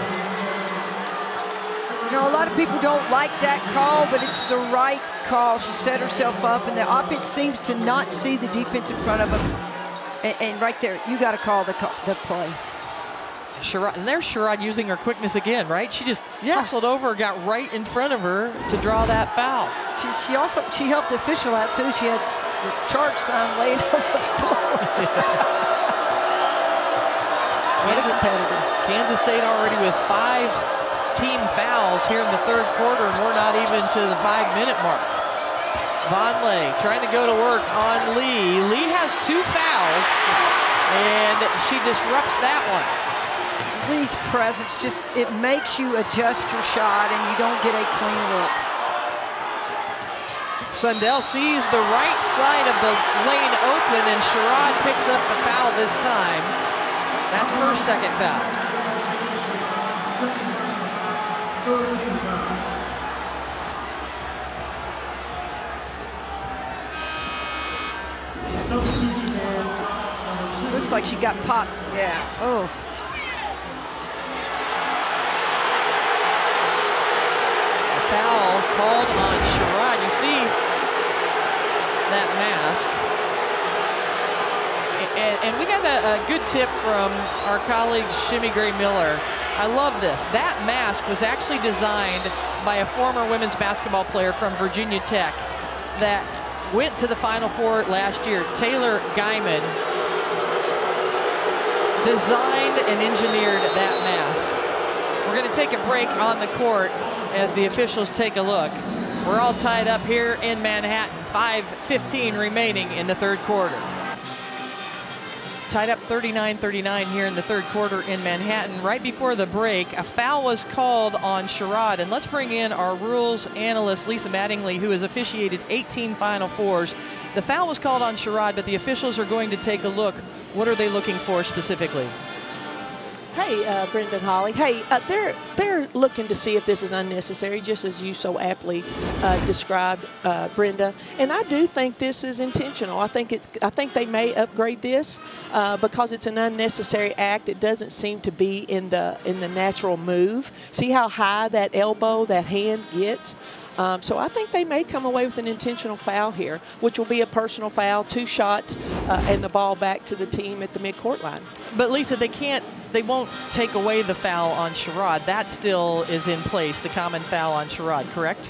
You know, a lot of people don't like that call, but it's the right call. She set herself up, and the offense seems to not see the defense in front of them. And right there, you got to call the play. Sherrod, and there's Sherrod using her quickness again, right? She just hustled over, got right in front of her to draw that foul. She helped the official out too. She had the charge sign laid on the floor. What a competitor. Kansas State already with 5 team fouls here in the 3rd quarter, and we're not even to the 5-minute mark. Vonleh trying to go to work on Lee. Lee has 2 fouls, and she disrupts that one. Lee's presence it makes you adjust your shot, and you don't get a clean look. Sundell sees the right side of the lane open, and Sherrod picks up the foul this time. That's her 2nd foul. Substitution. And looks like she got popped. Yeah. Oh. Foul called on Sherrod. You see that mask. And we got a good tip from our colleague Shimmy Gray Miller. I love this. That mask was actually designed by a former women's basketball player from Virginia Tech that went to the Final Four last year. Taylor Guyman designed and engineered that mask. We're going to take a break on the court as the officials take a look. We're all tied up here in Manhattan. 5:15 remaining in the third quarter. Tied up 39-39 here in the third quarter in Manhattan. Right before the break, a foul was called on Sherrod. And let's bring in our rules analyst, Lisa Mattingly, who has officiated 18 Final Fours. The foul was called on Sherrod, but the officials are going to take a look. What are they looking for specifically? Hey, Brenda and Holly. Hey, they're looking to see if this is unnecessary, just as you so aptly described, Brenda. And I do think this is intentional. I think they may upgrade this because it's an unnecessary act. It doesn't seem to be in the natural move. See how high that elbow, that hand gets. So I think they may come away with an intentional foul here, which will be a personal foul, 2 shots, and the ball back to the team at the midcourt line. But Lisa, they won't take away the foul on Sherrod. That still is in place, the common foul on Sherrod, correct?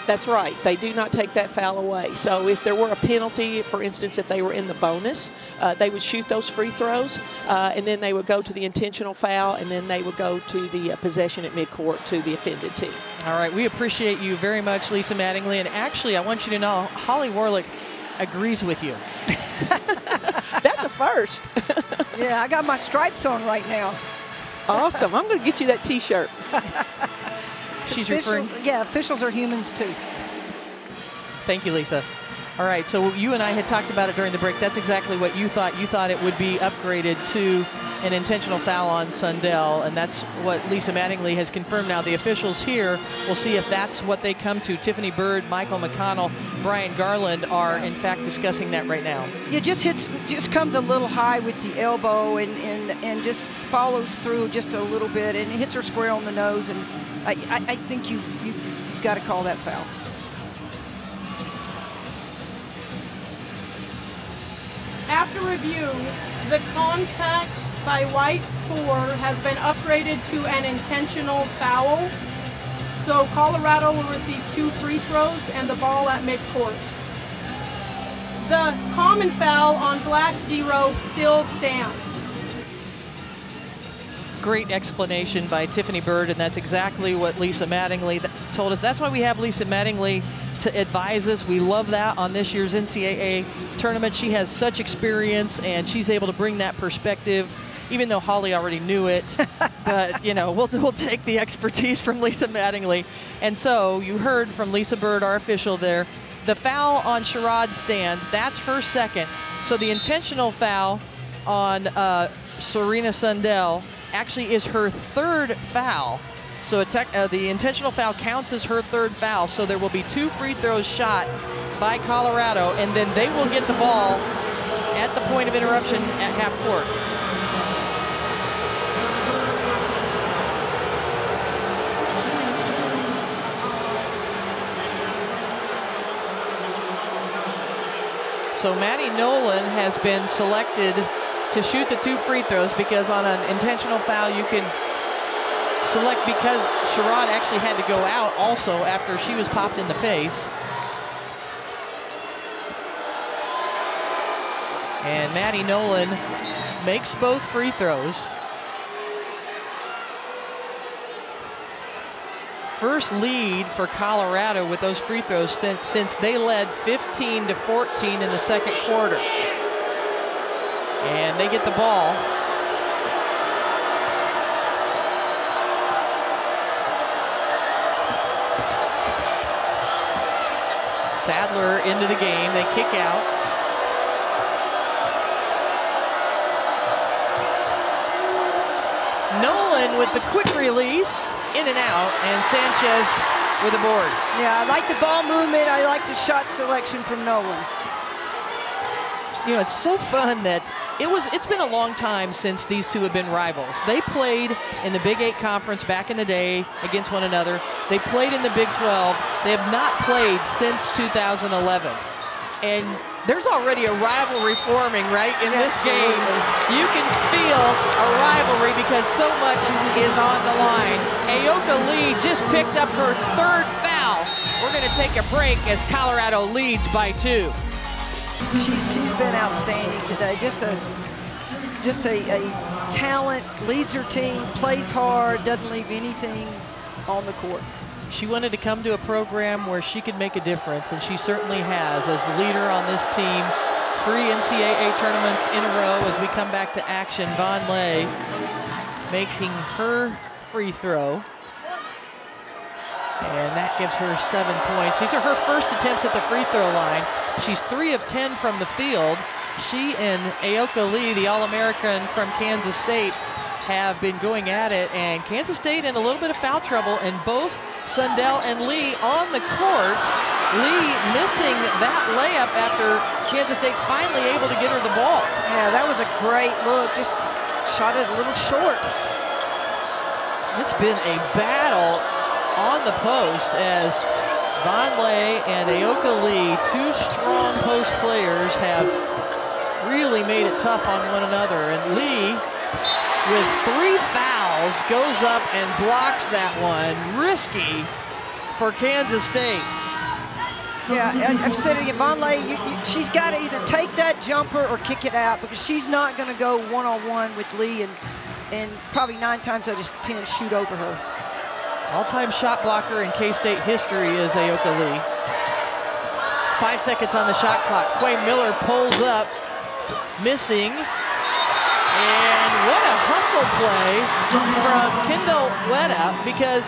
That's right. They do not take that foul away. So if there were a penalty, for instance, if they were in the bonus, they would shoot those free throws, and then they would go to the intentional foul, and then they would go to the possession at midcourt to the offended team. All right, we appreciate you very much, Lisa Mattingly. And actually, I want you to know, Holly Warlick agrees with you. That's a first. Yeah, I got my stripes on right now. Awesome. I'm going to get you that T-shirt. She's referring. Yeah, officials are humans too. Thank you, Lisa. All right, so you and I had talked about it during the break. That's exactly what you thought. You thought it would be upgraded to an intentional foul on Sundell, and that's what Lisa Mattingly has confirmed now. The officials here will see if that's what they come to. Tiffany Bird, Michael McConnell, Brian Garland are, in fact, discussing that right now. Yeah, just comes a little high with the elbow and just follows through just a little bit, and it hits her square on the nose, and I think you've got to call that foul. After review, the contact by White 4 has been upgraded to an intentional foul. So Colorado will receive 2 free throws and the ball at midcourt. The common foul on Black 0 still stands. Great explanation by Tiffany Bird, and that's exactly what Lisa Mattingly told us. That's why we have Lisa Mattingly to advise us. We love that on this year's NCAA tournament. She has such experience, and she's able to bring that perspective, even though Holly already knew it. But, you know, we'll take the expertise from Lisa Mattingly. And so you heard from Lisa Bird, our official there. The foul on Sherrod stands. That's her second. So the intentional foul on Serena Sundell actually is her third foul. So the intentional foul counts as her third foul. So there will be 2 free throws shot by Colorado, and then they will get the ball at the point of interruption at half court. So Maddie Nolan has been selected to shoot the 2 free throws because on an intentional foul you can select, because Sherrod actually had to go out also after she was popped in the face. And Maddie Nolan makes both free throws. First lead for Colorado with those free throws since they led 15-14 in the second quarter. And they get the ball. Sadler into the game. They kick out. Nolan with the quick release, in and out, and Sanchez with a board. Yeah, I like the ball movement. I like the shot selection from Nolan. you know, it's so fun that it's been a long time since these two have been rivals. They played in the Big 8 Conference back in the day against one another. They played in the Big 12. They have not played since 2011. And there's already a rivalry forming, right, in this game. You can feel a rivalry because so much is on the line. Aoka Lee just picked up her 3rd foul. We're going to take a break as Colorado leads by 2. She's been outstanding today. Just a talent, leads her team, plays hard, doesn't leave anything on the court. She wanted to come to a program where she could make a difference, and she certainly has as the leader on this team. 3 NCAA tournaments in a row as we come back to action. Vonleh making her free throw. And that gives her 7 points. These are her first attempts at the free throw line. She's 3 of 10 from the field. She and Aoka Lee, the All-American from Kansas State, have been going at it, and Kansas State in a little bit of foul trouble, and both Sundell and Lee on the court. Lee missing that layup after Kansas State finally able to get her the ball. Yeah, that was a great look. Just shot it a little short. It's been a battle on the post as Vonleh and Aoka Lee, 2 strong post players, have really made it tough on one another. And Lee, with 3 fouls, goes up and blocks that one. Risky for Kansas State. Yeah, I've said it again, Vonleh, she's got to either take that jumper or kick it out, because she's not going to go one-on-one with Lee and probably 9 times out of 10 shoot over her. All-time shot blocker in K-State history is Aoka Lee. 5 seconds on the shot clock. Quay Miller pulls up, missing. And what a hustle play from Kendall Weta, because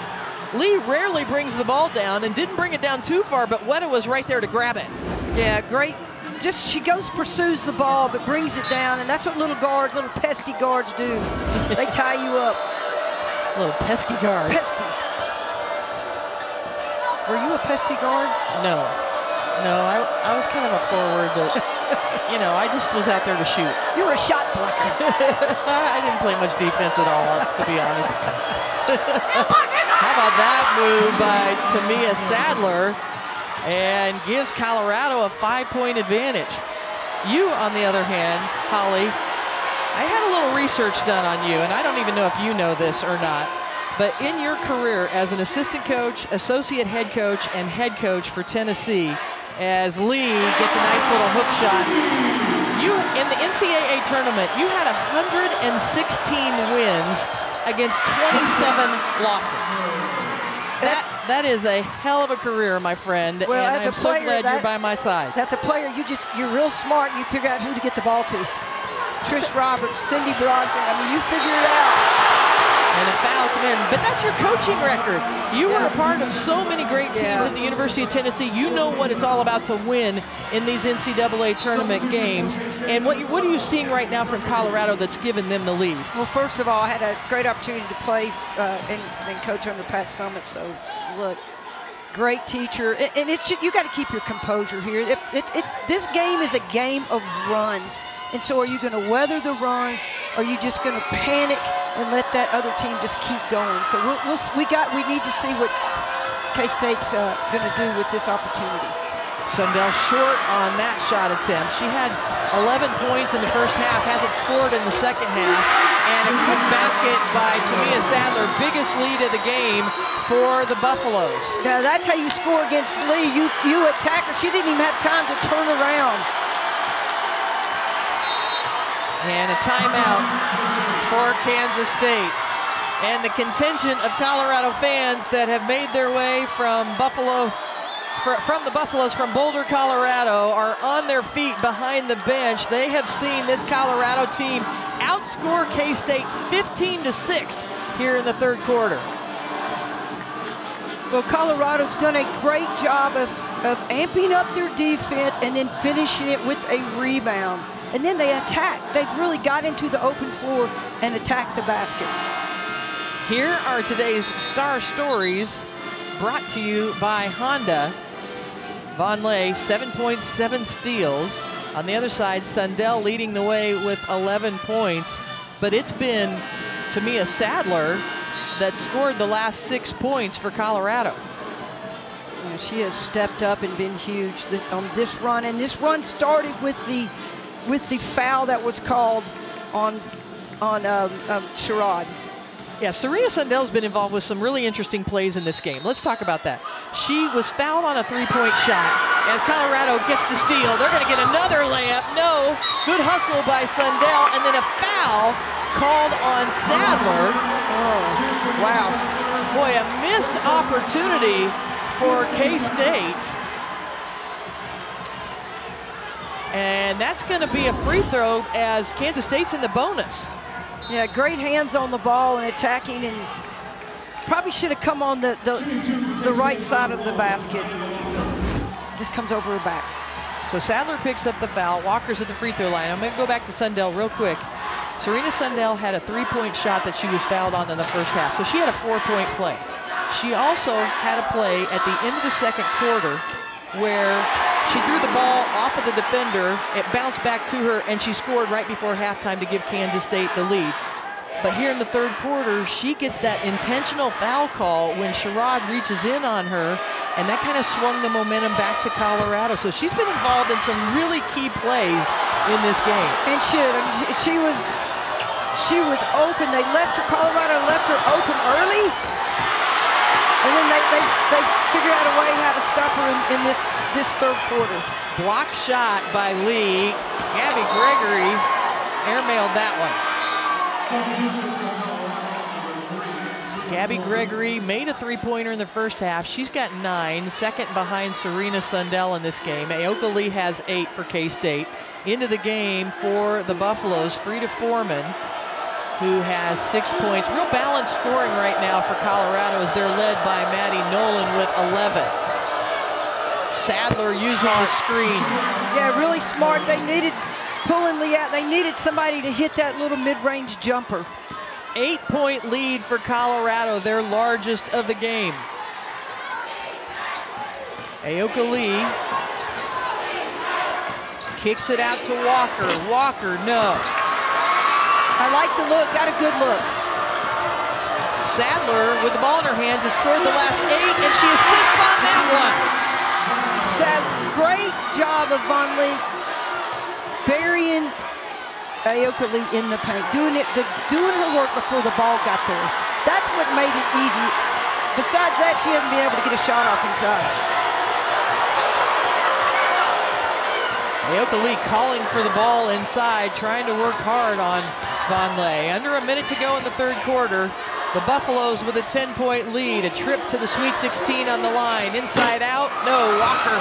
Lee rarely brings the ball down and didn't bring it down too far, but Weta was right there to grab it. Yeah, great. Just she pursues the ball, but brings it down, and that's what little pesky guards do. They tie you up. Little pesky guard. Pesky. Were you a pesky guard? No, I was kind of a forward, but you know, I just was out there to shoot. You were a shot blocker. I didn't play much defense at all, to be honest. How about that move by Tamia Sadler, and gives Colorado a 5-point advantage. You, on the other hand, Holly, I had a little research done on you, and I don't even know if you know this or not, but in your career as an assistant coach, associate head coach, and head coach for Tennessee, as Lee gets a nice little hook shot, you, in the NCAA tournament, you had 116 wins against 27 losses. That is a hell of a career, my friend, well, and as I'm a player, so glad you're by my side. That's a player, you're real smart, you figure out who to get the ball to. Trish Roberts, Cindy Brogdon, I mean, you figure it out. And a foul come in, but that's your coaching record. You were a part of so many great teams at the University of Tennessee. You know what it's all about to win in these NCAA tournament games. And what are you seeing right now from Colorado that's given them the lead? Well, first of all, I had a great opportunity to play and coach under Pat Summitt. So, look, great teacher. And it's just, you got to keep your composure here. This game is a game of runs. And so are you going to weather the runs? Or are you just going to panic and let that other team just keep going? So we need to see what K-State's going to do with this opportunity. Sundell short on that shot attempt. She had 11 points in the first half, hasn't scored in the second half. And a quick basket by Tamia Sadler, biggest lead of the game for the Buffaloes. Now that's how you score against Lee. You attack her. She didn't even have time to turn around. And a timeout for Kansas State. And the contingent of Colorado fans that have made their way from the Buffaloes from Boulder, Colorado, are on their feet behind the bench. They have seen this Colorado team outscore K-State 15-6 here in the third quarter. Well, Colorado's done a great job of amping up their defense and then finishing it with a rebound. And then they attack. They've really got into the open floor and attacked the basket. Here are today's star stories brought to you by Honda. Vonleh, 7.7 steals. On the other side, Sundell leading the way with 11 points, but it's been, to me, a Sadler that scored the last 6 points for Colorado. Yeah, she has stepped up and been huge on this run, and this run started with the foul that was called on Sherrod. Yeah, Serena Sundell's been involved with some really interesting plays in this game. Let's talk about that. She was fouled on a three-point shot. As Colorado gets the steal, they're going to get another layup. No, good hustle by Sundell, and then a foul called on Sadler. Oh, wow. Boy, a missed opportunity for K-State. And that's going to be a free throw as Kansas State's in the bonus. Yeah, great hands on the ball and attacking, and probably should have come on the right side of the basket. Just comes over her back. So Sadler picks up the foul. Walker's at the free throw line. I'm going to go back to Sundell real quick. Serena Sundell had a three-point shot that she was fouled on in the first half, so she had a 4-point play. She also had a play at the end of the second quarter where she threw the ball off of the defender, it bounced back to her, and she scored right before halftime to give Kansas State the lead. But here in the third quarter, she gets that intentional foul call when Sherrod reaches in on her, and that kind of swung the momentum back to Colorado. So she's been involved in some really key plays in this game. And should. I mean, she was open. They left her, Colorado left her open early, and then they figured out a way how to stop her in this third quarter. Block shot by Lee. Gabby Gregory airmailed that one. Gabby Gregory made a three-pointer in the first half. She's got 9, second behind Serena Sundell in this game. Aoka Lee has 8 for K-State. Into the game for the Buffaloes, Frida Foreman, who has 6 points. Real balanced scoring right now for Colorado as they're led by Maddie Nolan with 11. Sadler using the screen. Yeah, really smart. They needed pulling Lee out. They needed somebody to hit that little mid-range jumper. 8-point lead for Colorado, their largest of the game. Aoka Lee kicks it out to Walker. Walker, no. I like the look, got a good look. Sadler, with the ball in her hands, has scored the last 8, and she assists on that one. Great job of Von Lee burying Aoka Lee in the paint, doing her work before the ball got there. That's what made it easy. Besides that, she hasn't been able to get a shot off inside. Aoka Lee calling for the ball inside, trying to work hard on Von Lee. Under a minute to go in the third quarter. The Buffaloes with a 10-point lead. A trip to the Sweet 16 on the line. Inside out, no. Walker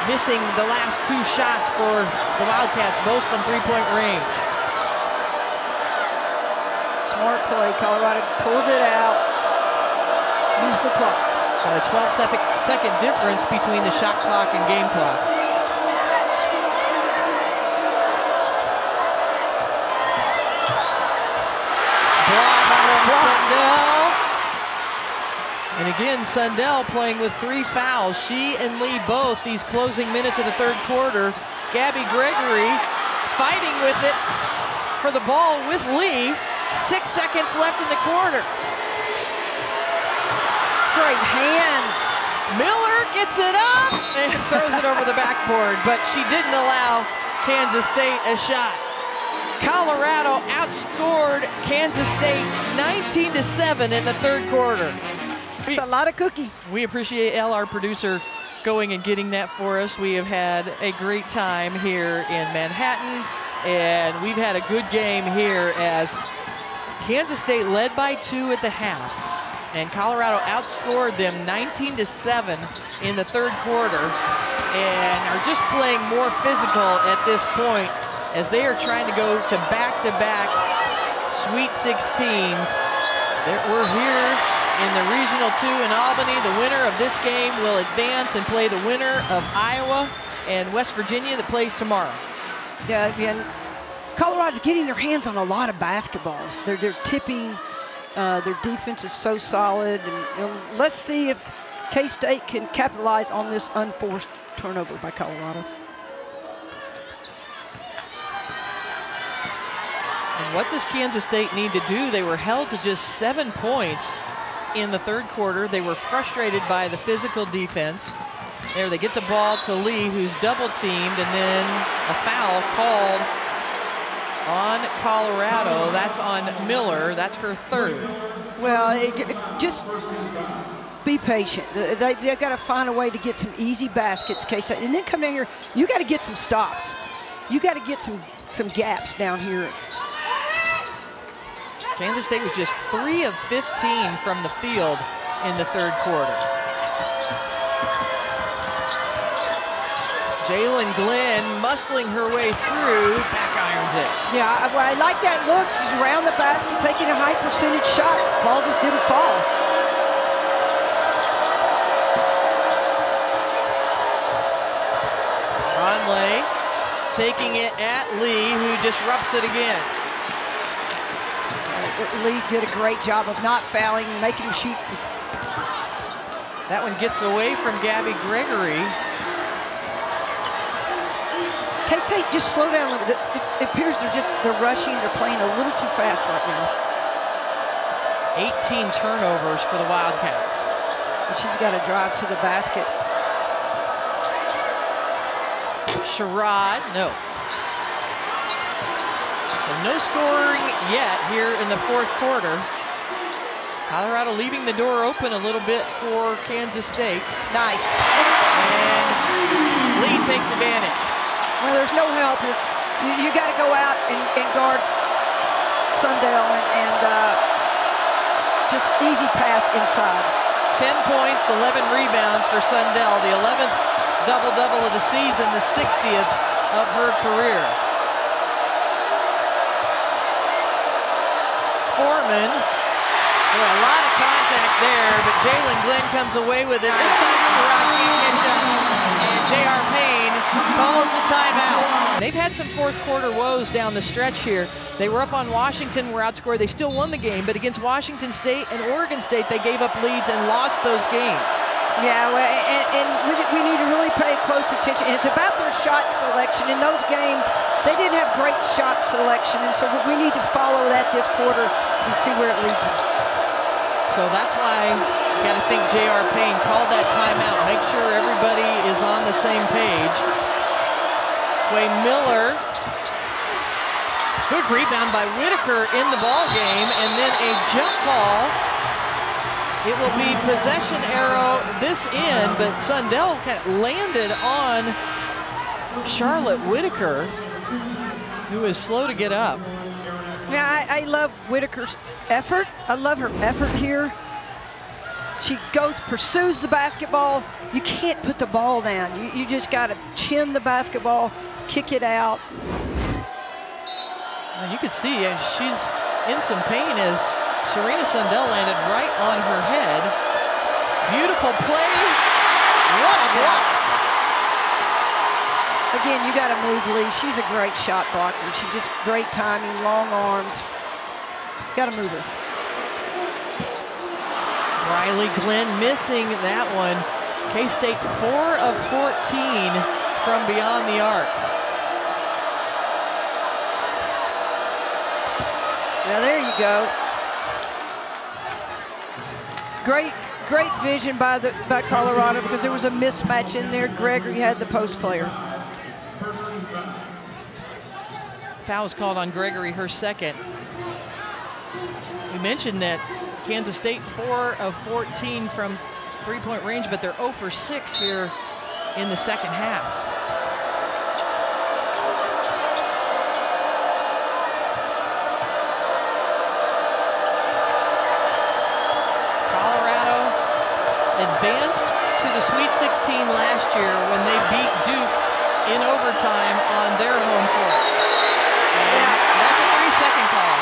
missing the last 2 shots for the Wildcats, both from three-point range. Smart play. Colorado pulled it out. Use the clock. Got a 12-second difference between the shot clock and game clock. Sundell. And again, Sundell playing with 3 fouls. She and Lee both these closing minutes of the third quarter. Gabby Gregory fighting with it for the ball with Lee. 6 seconds left in the quarter. Great hands. Miller gets it up and throws it over the backboard, but she didn't allow Kansas State a shot. Colorado outscored Kansas State 19-7 in the third quarter. It's a lot of cookie. We appreciate Elle, our producer, going and getting that for us. We have had a great time here in Manhattan, and we've had a good game here as Kansas State led by 2 at the half, and Colorado outscored them 19-7 in the third quarter, and are just playing more physical at this point as they are trying to go to back-to-back Sweet 16s. We're here in the Regional 2 in Albany. The winner of this game will advance and play the winner of Iowa and West Virginia that plays tomorrow. Yeah, again, Colorado's getting their hands on a lot of basketballs. They're tipping. Their defense is so solid. And let's see if K-State can capitalize on this unforced turnover by Colorado. And what does Kansas State need to do? They were held to just 7 points in the third quarter. They were frustrated by the physical defense. There, they get the ball to Lee, who's double teamed, and then a foul called on Colorado. That's on Miller. That's her third. Well, just be patient. They've got to find a way to get some easy baskets, K-State, and then come down here. You got to get some stops. You got to get some gaps down here. Kansas State was just 3 of 15 from the field in the third quarter. Jalen Glenn muscling her way through, back irons it. Yeah, I like that look. She's around the basket, taking a high percentage shot. Ball just didn't fall. Conley taking it at Lee, who disrupts it again. Lee did a great job of not fouling, making him shoot. That one gets away from Gabby Gregory. K-State, just slow down a little bit. It appears they're rushing, they're playing a little too fast right now. 18 turnovers for the Wildcats. And she's got to drive to the basket. Sherrod, no. So no scoring yet here in the fourth quarter. Colorado leaving the door open a little bit for Kansas State. Nice. And Lee takes advantage. Well, there's no help. You got to go out and guard Sundell and just easy pass inside. 10 points, 11 rebounds for Sundell. The 11th double-double of the season, the 60th of her career. Foreman, well, a lot of contact there, but Jalen Glenn comes away with it. This time Sherrod can't catch up, and J.R. Payne calls the timeout. They've had some fourth quarter woes down the stretch here. They were up on Washington, were outscored. They still won the game, but against Washington State and Oregon State, they gave up leads and lost those games. Yeah, well, and we need to really pay close attention. And it's about their shot selection. In those games, they didn't have great shot selection, and so we need to follow that this quarter and see where it leads them. So that's why you got to think J.R. Payne called that timeout. Make sure everybody is on the same page. Way Miller, good rebound by Whitaker in the ball game, and then a jump ball. It will be possession arrow this end, but Sundell kind of landed on Charlotte Whitaker, who is slow to get up. Yeah, I love Whitaker's effort. I love her effort here. She goes, pursues the basketball. You can't put the ball down. You just got to chin the basketball, kick it out. And you could see she's in some pain as Serena Sundell landed right on her head. Beautiful play. What a block. Again, you got to move Lee. She's a great shot blocker. She just great timing, long arms. Got to move her. Riley Glenn missing that one. K-State 4 of 14 from beyond the arc. Now there you go. Great vision by Colorado, because there was a mismatch in there. Gregory had the post player. Foul was called on Gregory, her second. We mentioned that Kansas State 4 of 14 from three-point range, but they're 0 for 6 here in the second half. Colorado advanced to the Sweet 16 last year when they beat Duke in overtime on their home court. And that's a 3-second call.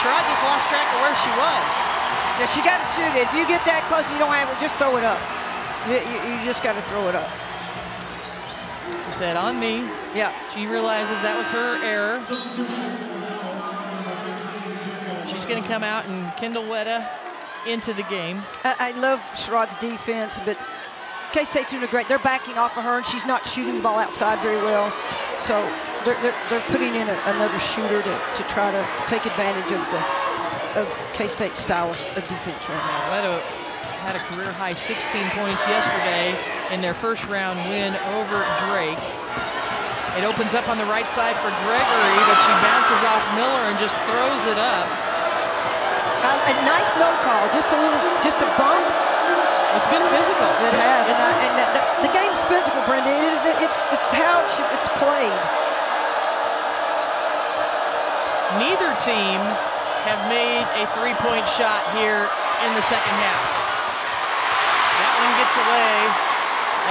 Sherrod just lost track of where she was. Yeah, she got to shoot it. If you get that close and you don't have it, just throw it up. You just got to throw it up. She said, on me. Yeah. She realizes that was her error. She's going to come out and Kendall Wetta into the game. I love Sherrod's defense, but K-State's doing great. They're backing off of her, and she's not shooting the ball outside very well. So they're putting in another shooter to try to take advantage of K-State's style of defense right now. Wedo had a career-high 16 points yesterday in their first-round win over Drake. It opens up on the right side for Gregory, but she bounces off Miller and just throws it up. A nice no call, just a bump. It's been physical. It has, and the game's physical, Brenda. It's how it's played. Neither team have made a three-point shot here in the second half. That one gets away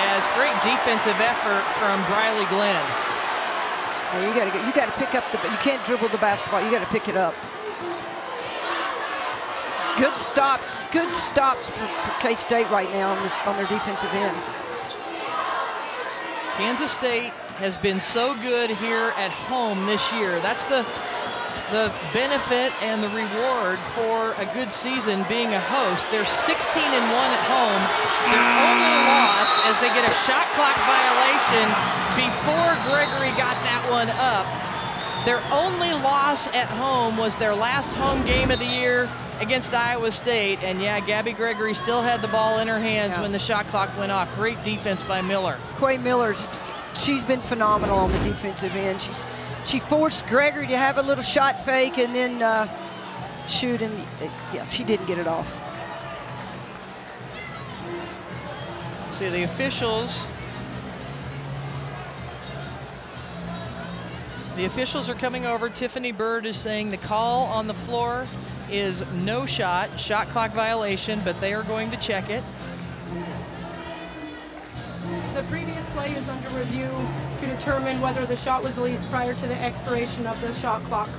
as great defensive effort from Briley Glenn. Well, you got to pick up you can't dribble the basketball. You got to pick it up. Good stops for K-State right now on their defensive end. Kansas State has been so good here at home this year. That's the benefit and the reward for a good season being a host. They're 16-1 at home. Their only loss, as they get a shot clock violation before Gregory got that one up. Their only loss at home was their last home game of the year against Iowa State. And yeah, Gabby Gregory still had the ball in her hands when the shot clock went off. Great defense by Miller. Quay Miller's, she's been phenomenal on the defensive end. She forced Gregory to have a little shot fake and then shoot, and yeah, she didn't get it off. See the officials. The officials are coming over. Tiffany Bird is saying the call on the floor is no shot clock violation, but they are going to check it. The previous play is under review to determine whether the shot was released prior to the expiration of the shot clock.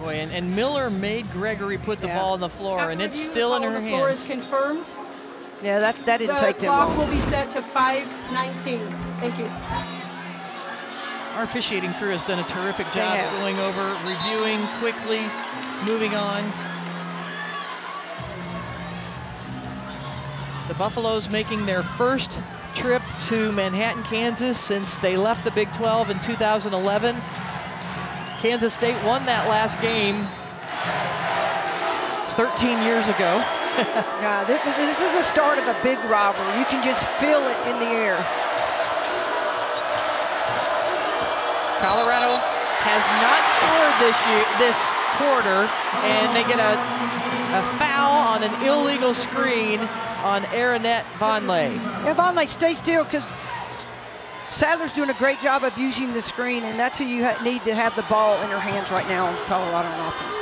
Boy, and Miller made Gregory put the ball on the floor, After and it's review, still in her the floor hands. is confirmed. Yeah, that didn't take The them long. clock will be set to 5:19. Thank you. Our officiating crew has done a terrific job of going over, reviewing quickly, moving on. The Buffaloes making their first trip to Manhattan, Kansas since they left the Big 12 in 2011. Kansas State won that last game 13 years ago. Yeah, this is the start of a big rivalry. You can just feel it in the air. Colorado has not scored this quarter, and they get a foul on an illegal screen on Aronette Vonleh. Yeah, Vonleh, stay still, because Sadler's doing a great job of using the screen, and that's who you need to have the ball in their hands right now on Colorado on offense.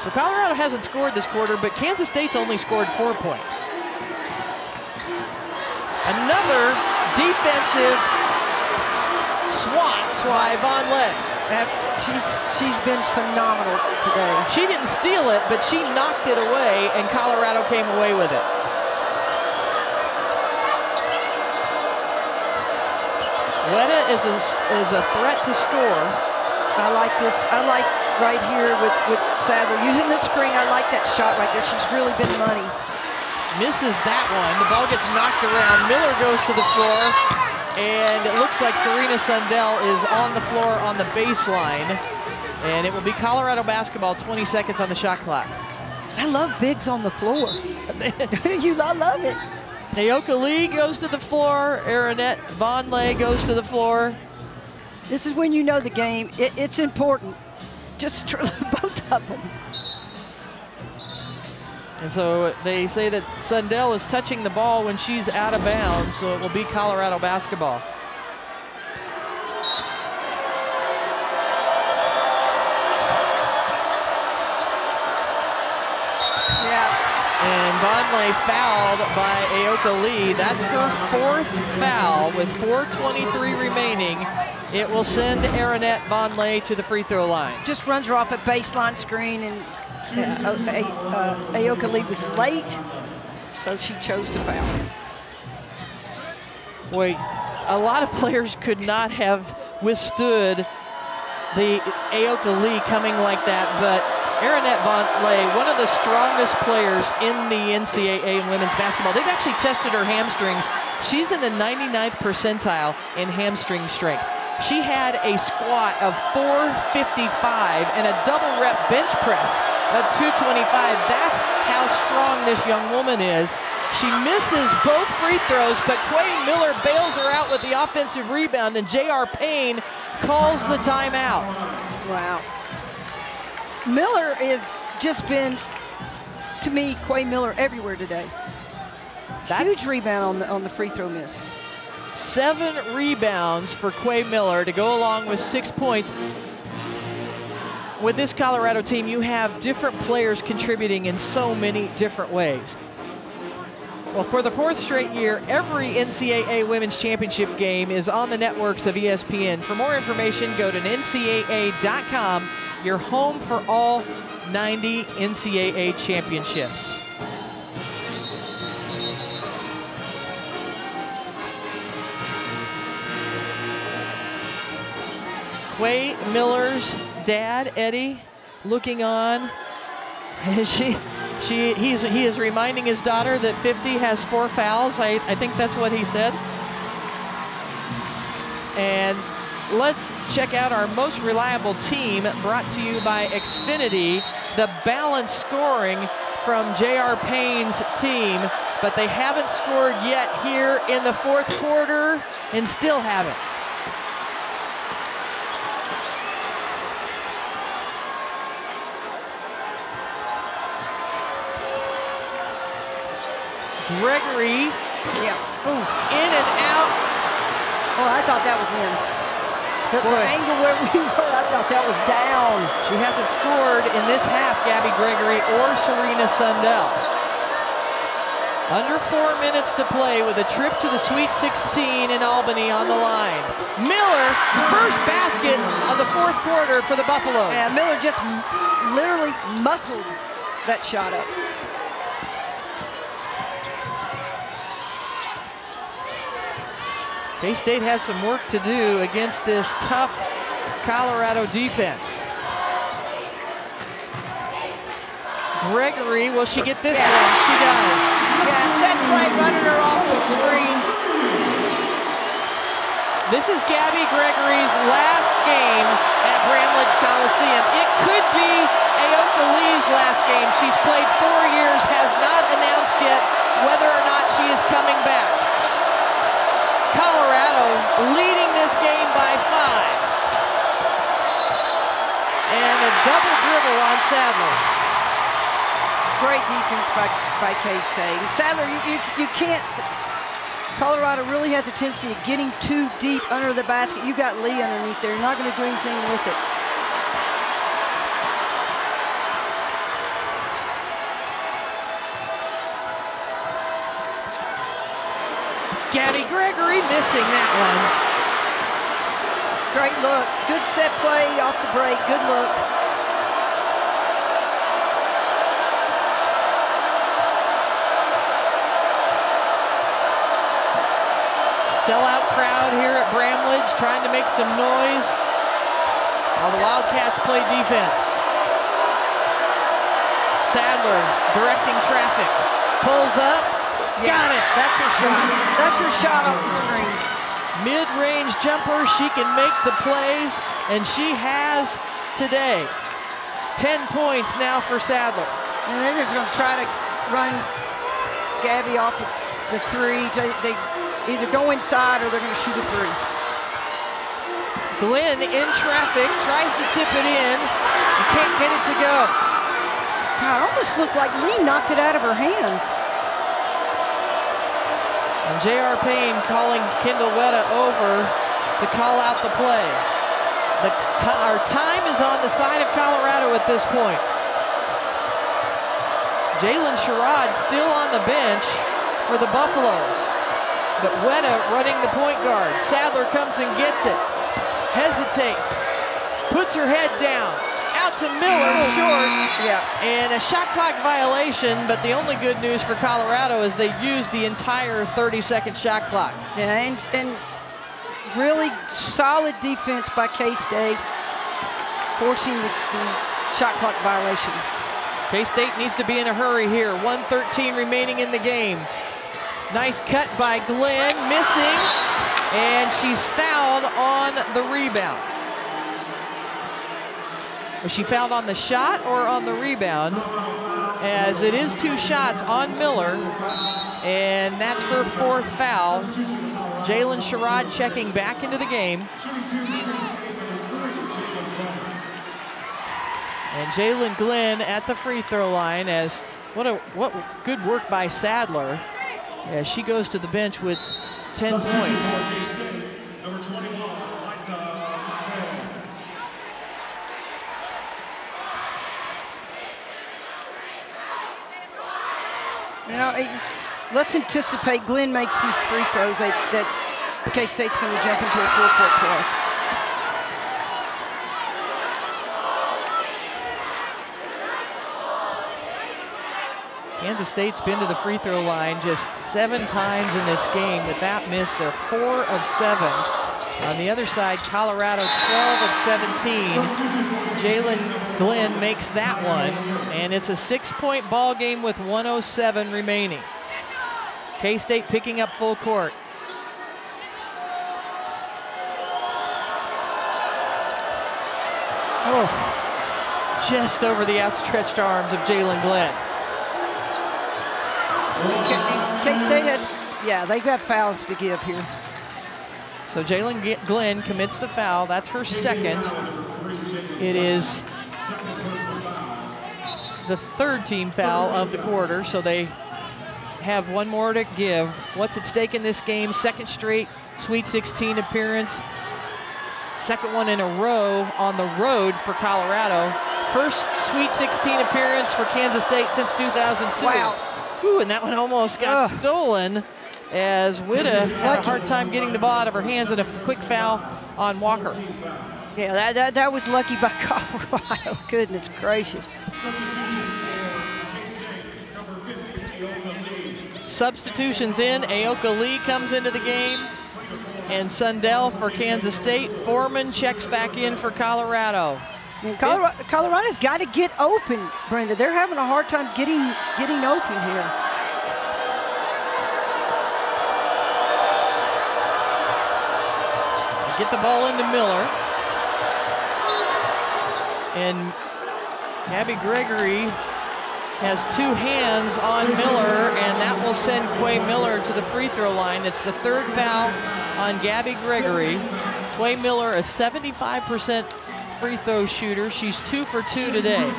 So Colorado hasn't scored this quarter, but Kansas State's only scored 4 points. Another defensive swat by Vonleh. She's been phenomenal today. She didn't steal it, but she knocked it away, and Colorado came away with it. Weta is a threat to score. I like this. I like right here with Sadler using the screen. I like that shot right there. She's really been money. Misses that one. The ball gets knocked around. Miller goes to the floor, and it looks like Serena Sundell is on the floor on the baseline, and it will be Colorado basketball. 20 seconds on the shot clock. I love bigs on the floor. I love it. Naoka Lee goes to the floor. Aronette Vonleh goes to the floor. This is when you know the game. It's important. Just both of them. And so they say that Sundell is touching the ball when she's out of bounds, so it will be Colorado basketball. And Vonleh fouled by Aoka Lee. That's her 4th foul with 4:23 remaining. It will send Aronette Vonleh to the free throw line. Just runs her off a baseline screen, and Aoka Lee was late, so she chose to foul. Boy, a lot of players could not have withstood the Aoka Lee coming like that, but Aronette Von Lay, one of the strongest players in the NCAA in women's basketball. They've actually tested her hamstrings. She's in the 99th percentile in hamstring strength. She had a squat of 455 and a double rep bench press of 225. That's how strong this young woman is. She misses both free throws, but Quay Miller bails her out with the offensive rebound, and J.R. Payne calls the timeout. Wow. Miller has just been, to me, Quay Miller everywhere today. Huge rebound on the free throw miss. 7 rebounds for Quay Miller to go along with 6 points. With this Colorado team, you have different players contributing in so many different ways. Well, for the 4th straight year, every NCAA Women's Championship game is on the networks of ESPN. For more information, go to ncaa.com, your home for all 90 NCAA championships. Quay Miller's dad, Eddie, looking on. He is reminding his daughter that 50 has 4 fouls. I think that's what he said. And let's check out our most reliable team, brought to you by Xfinity. The balanced scoring from J.R. Payne's team, but they haven't scored yet here in the 4th quarter and still haven't. Gregory, in and out. Oh, I thought that was in. The angle where we were, I thought that was down. She hasn't scored in this half, Gabby Gregory or Serena Sundell. Under 4 minutes to play with a trip to the Sweet 16 in Albany on the line. Miller, first basket of the 4th quarter for the Buffaloes. Yeah, Miller just literally muscled that shot up. K-State has some work to do against this tough Colorado defense. Gregory, will she get this one? She does. Yeah, set play, running her off the screens. This is Gabby Gregory's last game at Bramlage Coliseum. It could be Aoka Lee's last game. She's played 4 years, has not announced yet whether or not she is coming back. Colorado leading this game by 5. And a double dribble on Sadler. Great defense by K-State. And Sadler, you can't, Colorado really has a tendency of getting too deep under the basket. You got Lee underneath there. You're not going to do anything with it. Gabby Gregory missing that one. Great look. Good set play off the break. Good look. Sellout crowd here at Bramlage trying to make some noise while the Wildcats play defense. Sadler directing traffic. Pulls up. Got it. That's her shot. That's her shot off the screen. Mid-range jumper. She can make the plays, and she has today. 10 points now for Sadler. And they're just going to try to run Gabby off of the 3. They either go inside or they're going to shoot a 3. Glenn in traffic, tries to tip it in, and can't get it to go. God, it almost looked like Lee knocked it out of her hands. And J.R. Payne calling Kendall Wetta over to call out the play. Our time is on the side of Colorado at this point. Jalen Sherrod still on the bench for the Buffaloes. But Wetta running the point guard. Sadler comes and gets it. Hesitates. Puts her head down. Out to Miller, short. Yeah. And a shot clock violation, but the only good news for Colorado is they used the entire 30-second shot clock. Yeah, and really solid defense by K-State, forcing the shot clock violation. K-State needs to be in a hurry here. 1:13 remaining in the game. Nice cut by Glenn, missing, and she's fouled on the rebound. Was she fouled on the shot or on the rebound? As it is 2 shots on Miller, and that's her 4th foul. Jalen Sherrod checking back into the game. And Jalen Glenn at the free throw line. As what good work by Sadler as she goes to the bench with 10 points. Number 21, You know, let's anticipate Glenn makes these free throws that K-State's going to jump into a full-court press. Kansas State's been to the free throw line just 7 times in this game. With that miss, they're 4 of 7. On the other side, Colorado 12 of 17. Jalen Glenn makes that one, and it's a 6-point ball game with 1:07 remaining. K-State picking up full court. Oh, just over the outstretched arms of Jalen Glenn. K-State has, they've got fouls to give here. So Jalen Glenn commits the foul. That's her 2nd. It is the 3rd team foul of the quarter, so they have 1 more to give. What's at stake in this game? 2nd straight Sweet 16 appearance. 2nd one in a row on the road for Colorado. 1st Sweet 16 appearance for Kansas State since 2002. Wow. Ooh, and that one almost got stolen as Witta had a hard time getting the ball out of her hands, and a quick foul on Walker. Yeah, that was lucky by Colorado. Goodness gracious. Substitutions in. Aoka Lee comes into the game, and Sundell for Kansas State. Foreman checks back in for Colorado. Colorado's got to get open, Brenda. They're having a hard time getting open here. Get the ball into Miller. And Gabby Gregory has 2 hands on Miller, and that will send Quay Miller to the free throw line. It's the 3rd foul on Gabby Gregory. Quay Miller, a 75% free throw shooter. She's 2 for 2 today.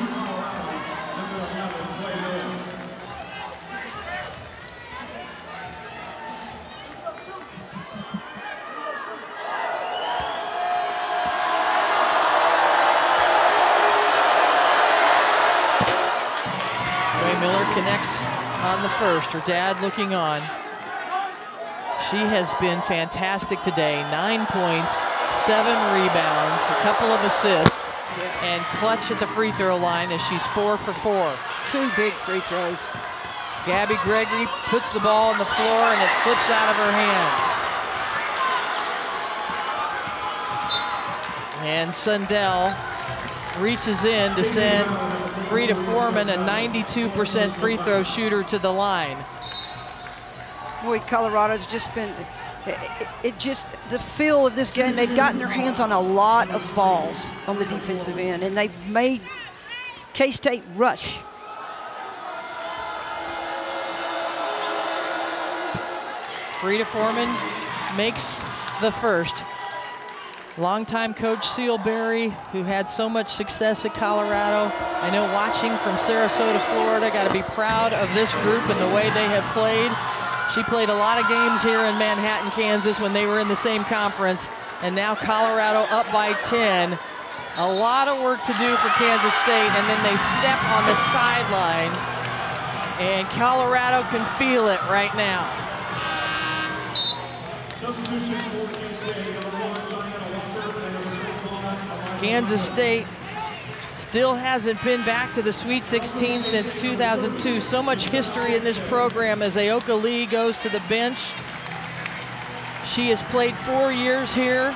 Connects on the 1st, her dad looking on. She has been fantastic today. 9 points, 7 rebounds, a couple of assists, and clutch at the free throw line as she's 4 for 4. 2 big free throws. Gabby Gregory puts the ball on the floor, and it slips out of her hands. And Sundell reaches in to send Frida Foreman, a 92% free throw shooter, to the line. Boy, Colorado's just been, the feel of this game, they've gotten their hands on a lot of balls on the defensive end, and they've made K-State rush. Frida Foreman makes the 1st. Longtime coach Sealberry, who had so much success at Colorado. I know watching from Sarasota, Florida, got to be proud of this group and the way they have played. She played a lot of games here in Manhattan, Kansas when they were in the same conference, and now Colorado up by 10. A lot of work to do for Kansas State, and then they step on the sideline, and Colorado can feel it right now. Substitutions for Kansas State, number 1, Zion Walker, and number 21, Kansas State still hasn't been back to the Sweet 16 since 2002. So much history in this program as Aoka Lee goes to the bench. She has played 4 years here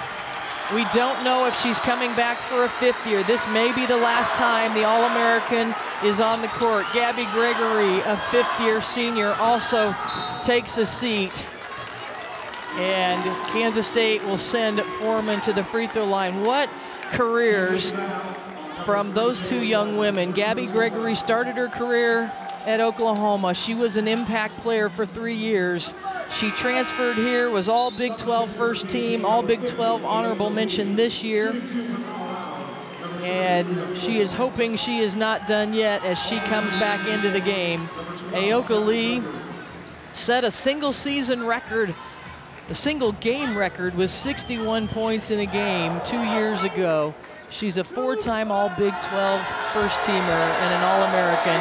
We don't know if she's coming back for a 5th year. This may be the last time the All-American is on the court. Gabby Gregory, a 5th-year senior, also takes a seat. And Kansas State will send Foreman to the free throw line. What careers from those two young women. Gabby Gregory started her career at Oklahoma. She was an impact player for 3 years. She transferred here, was all Big 12 first team, all Big 12 honorable mention this year. And she is hoping she is not done yet as she comes back into the game. Aoka Lee set a single season record. The single game record was 61 points in a game 2 years ago. She's a 4-time all Big 12 first teamer and an All-American.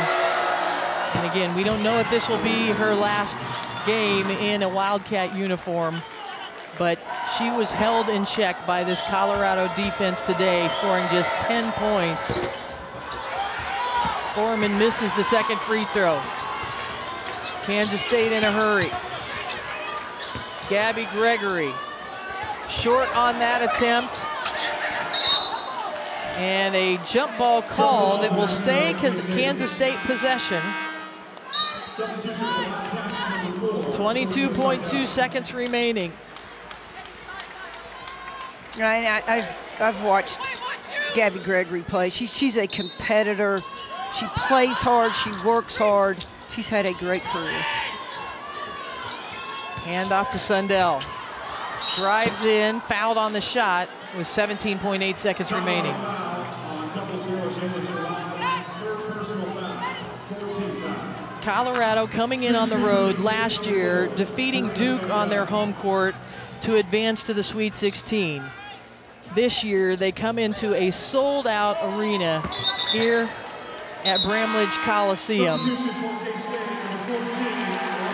And again, we don't know if this will be her last game in a Wildcat uniform, but she was held in check by this Colorado defense today, scoring just 10 points. Foreman misses the second free throw. Kansas State in a hurry. Gabby Gregory short on that attempt. And a jump ball called. It will stay Kansas State possession. 22.2 seconds remaining. I've watched Gabby Gregory play. She's a competitor. She plays hard. She works hard. She's had a great career. Hand off to Sundell. Drives in, fouled on the shot with 17.8 seconds remaining. Colorado coming in on the road last year, defeating Duke on their home court to advance to the Sweet 16. This year, they come into a sold-out arena here at Bramlage Coliseum.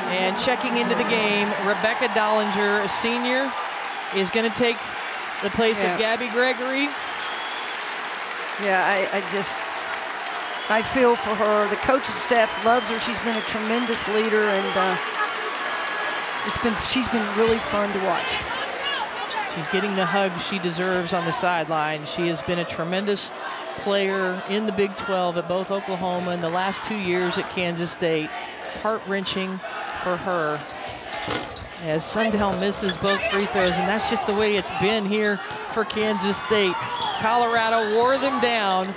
And checking into the game, Rebecca Dollinger, a senior, is going to take the place of Gabby Gregory. Yeah, I feel for her. The coaching staff loves her. She's been a tremendous leader, and she's been really fun to watch. She's getting the hug she deserves on the sideline. She has been a tremendous player in the Big 12 at both Oklahoma and the last 2 years at Kansas State. Heart-wrenching for her as Sundell misses both free throws, and that's just the way it's been here for Kansas State. Colorado wore them down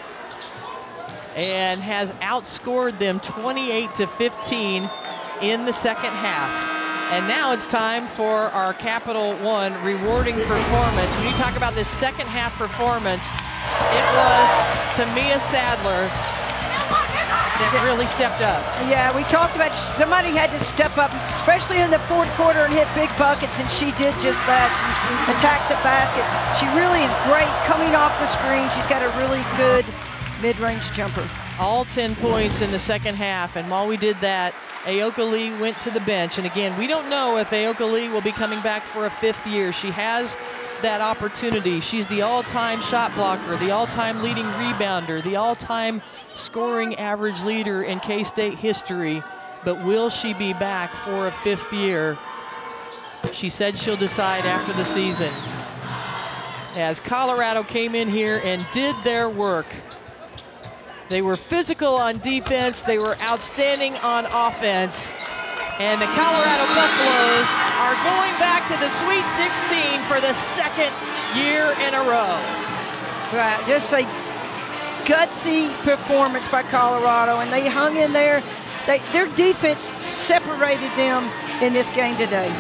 and has outscored them 28-15 in the second half. And now it's time for our Capital One rewarding performance. When you talk about this second half performance, it was Tamia Sadler that really stepped up. Yeah, we talked about somebody had to step up, especially in the fourth quarter, and hit big buckets, and she did just that. She attacked the basket. She really is great coming off the screen. She's got a really good mid-range jumper. All 10 points in the second half, and while we did that, Aoka Lee went to the bench. And again, we don't know if Aoka Lee will be coming back for a 5th year. She has that opportunity. She's the all-time shot blocker, the all-time leading rebounder, the all-time scoring average leader in K-State history. But will she be back for a 5th year? She said she'll decide after the season. As Colorado came in here and did their work. They were physical on defense, they were outstanding on offense, and the Colorado Buffaloes are going back to the Sweet 16 for the 2nd year in a row. Right, just a gutsy performance by Colorado, and they hung in there. Their defense separated them in this game today.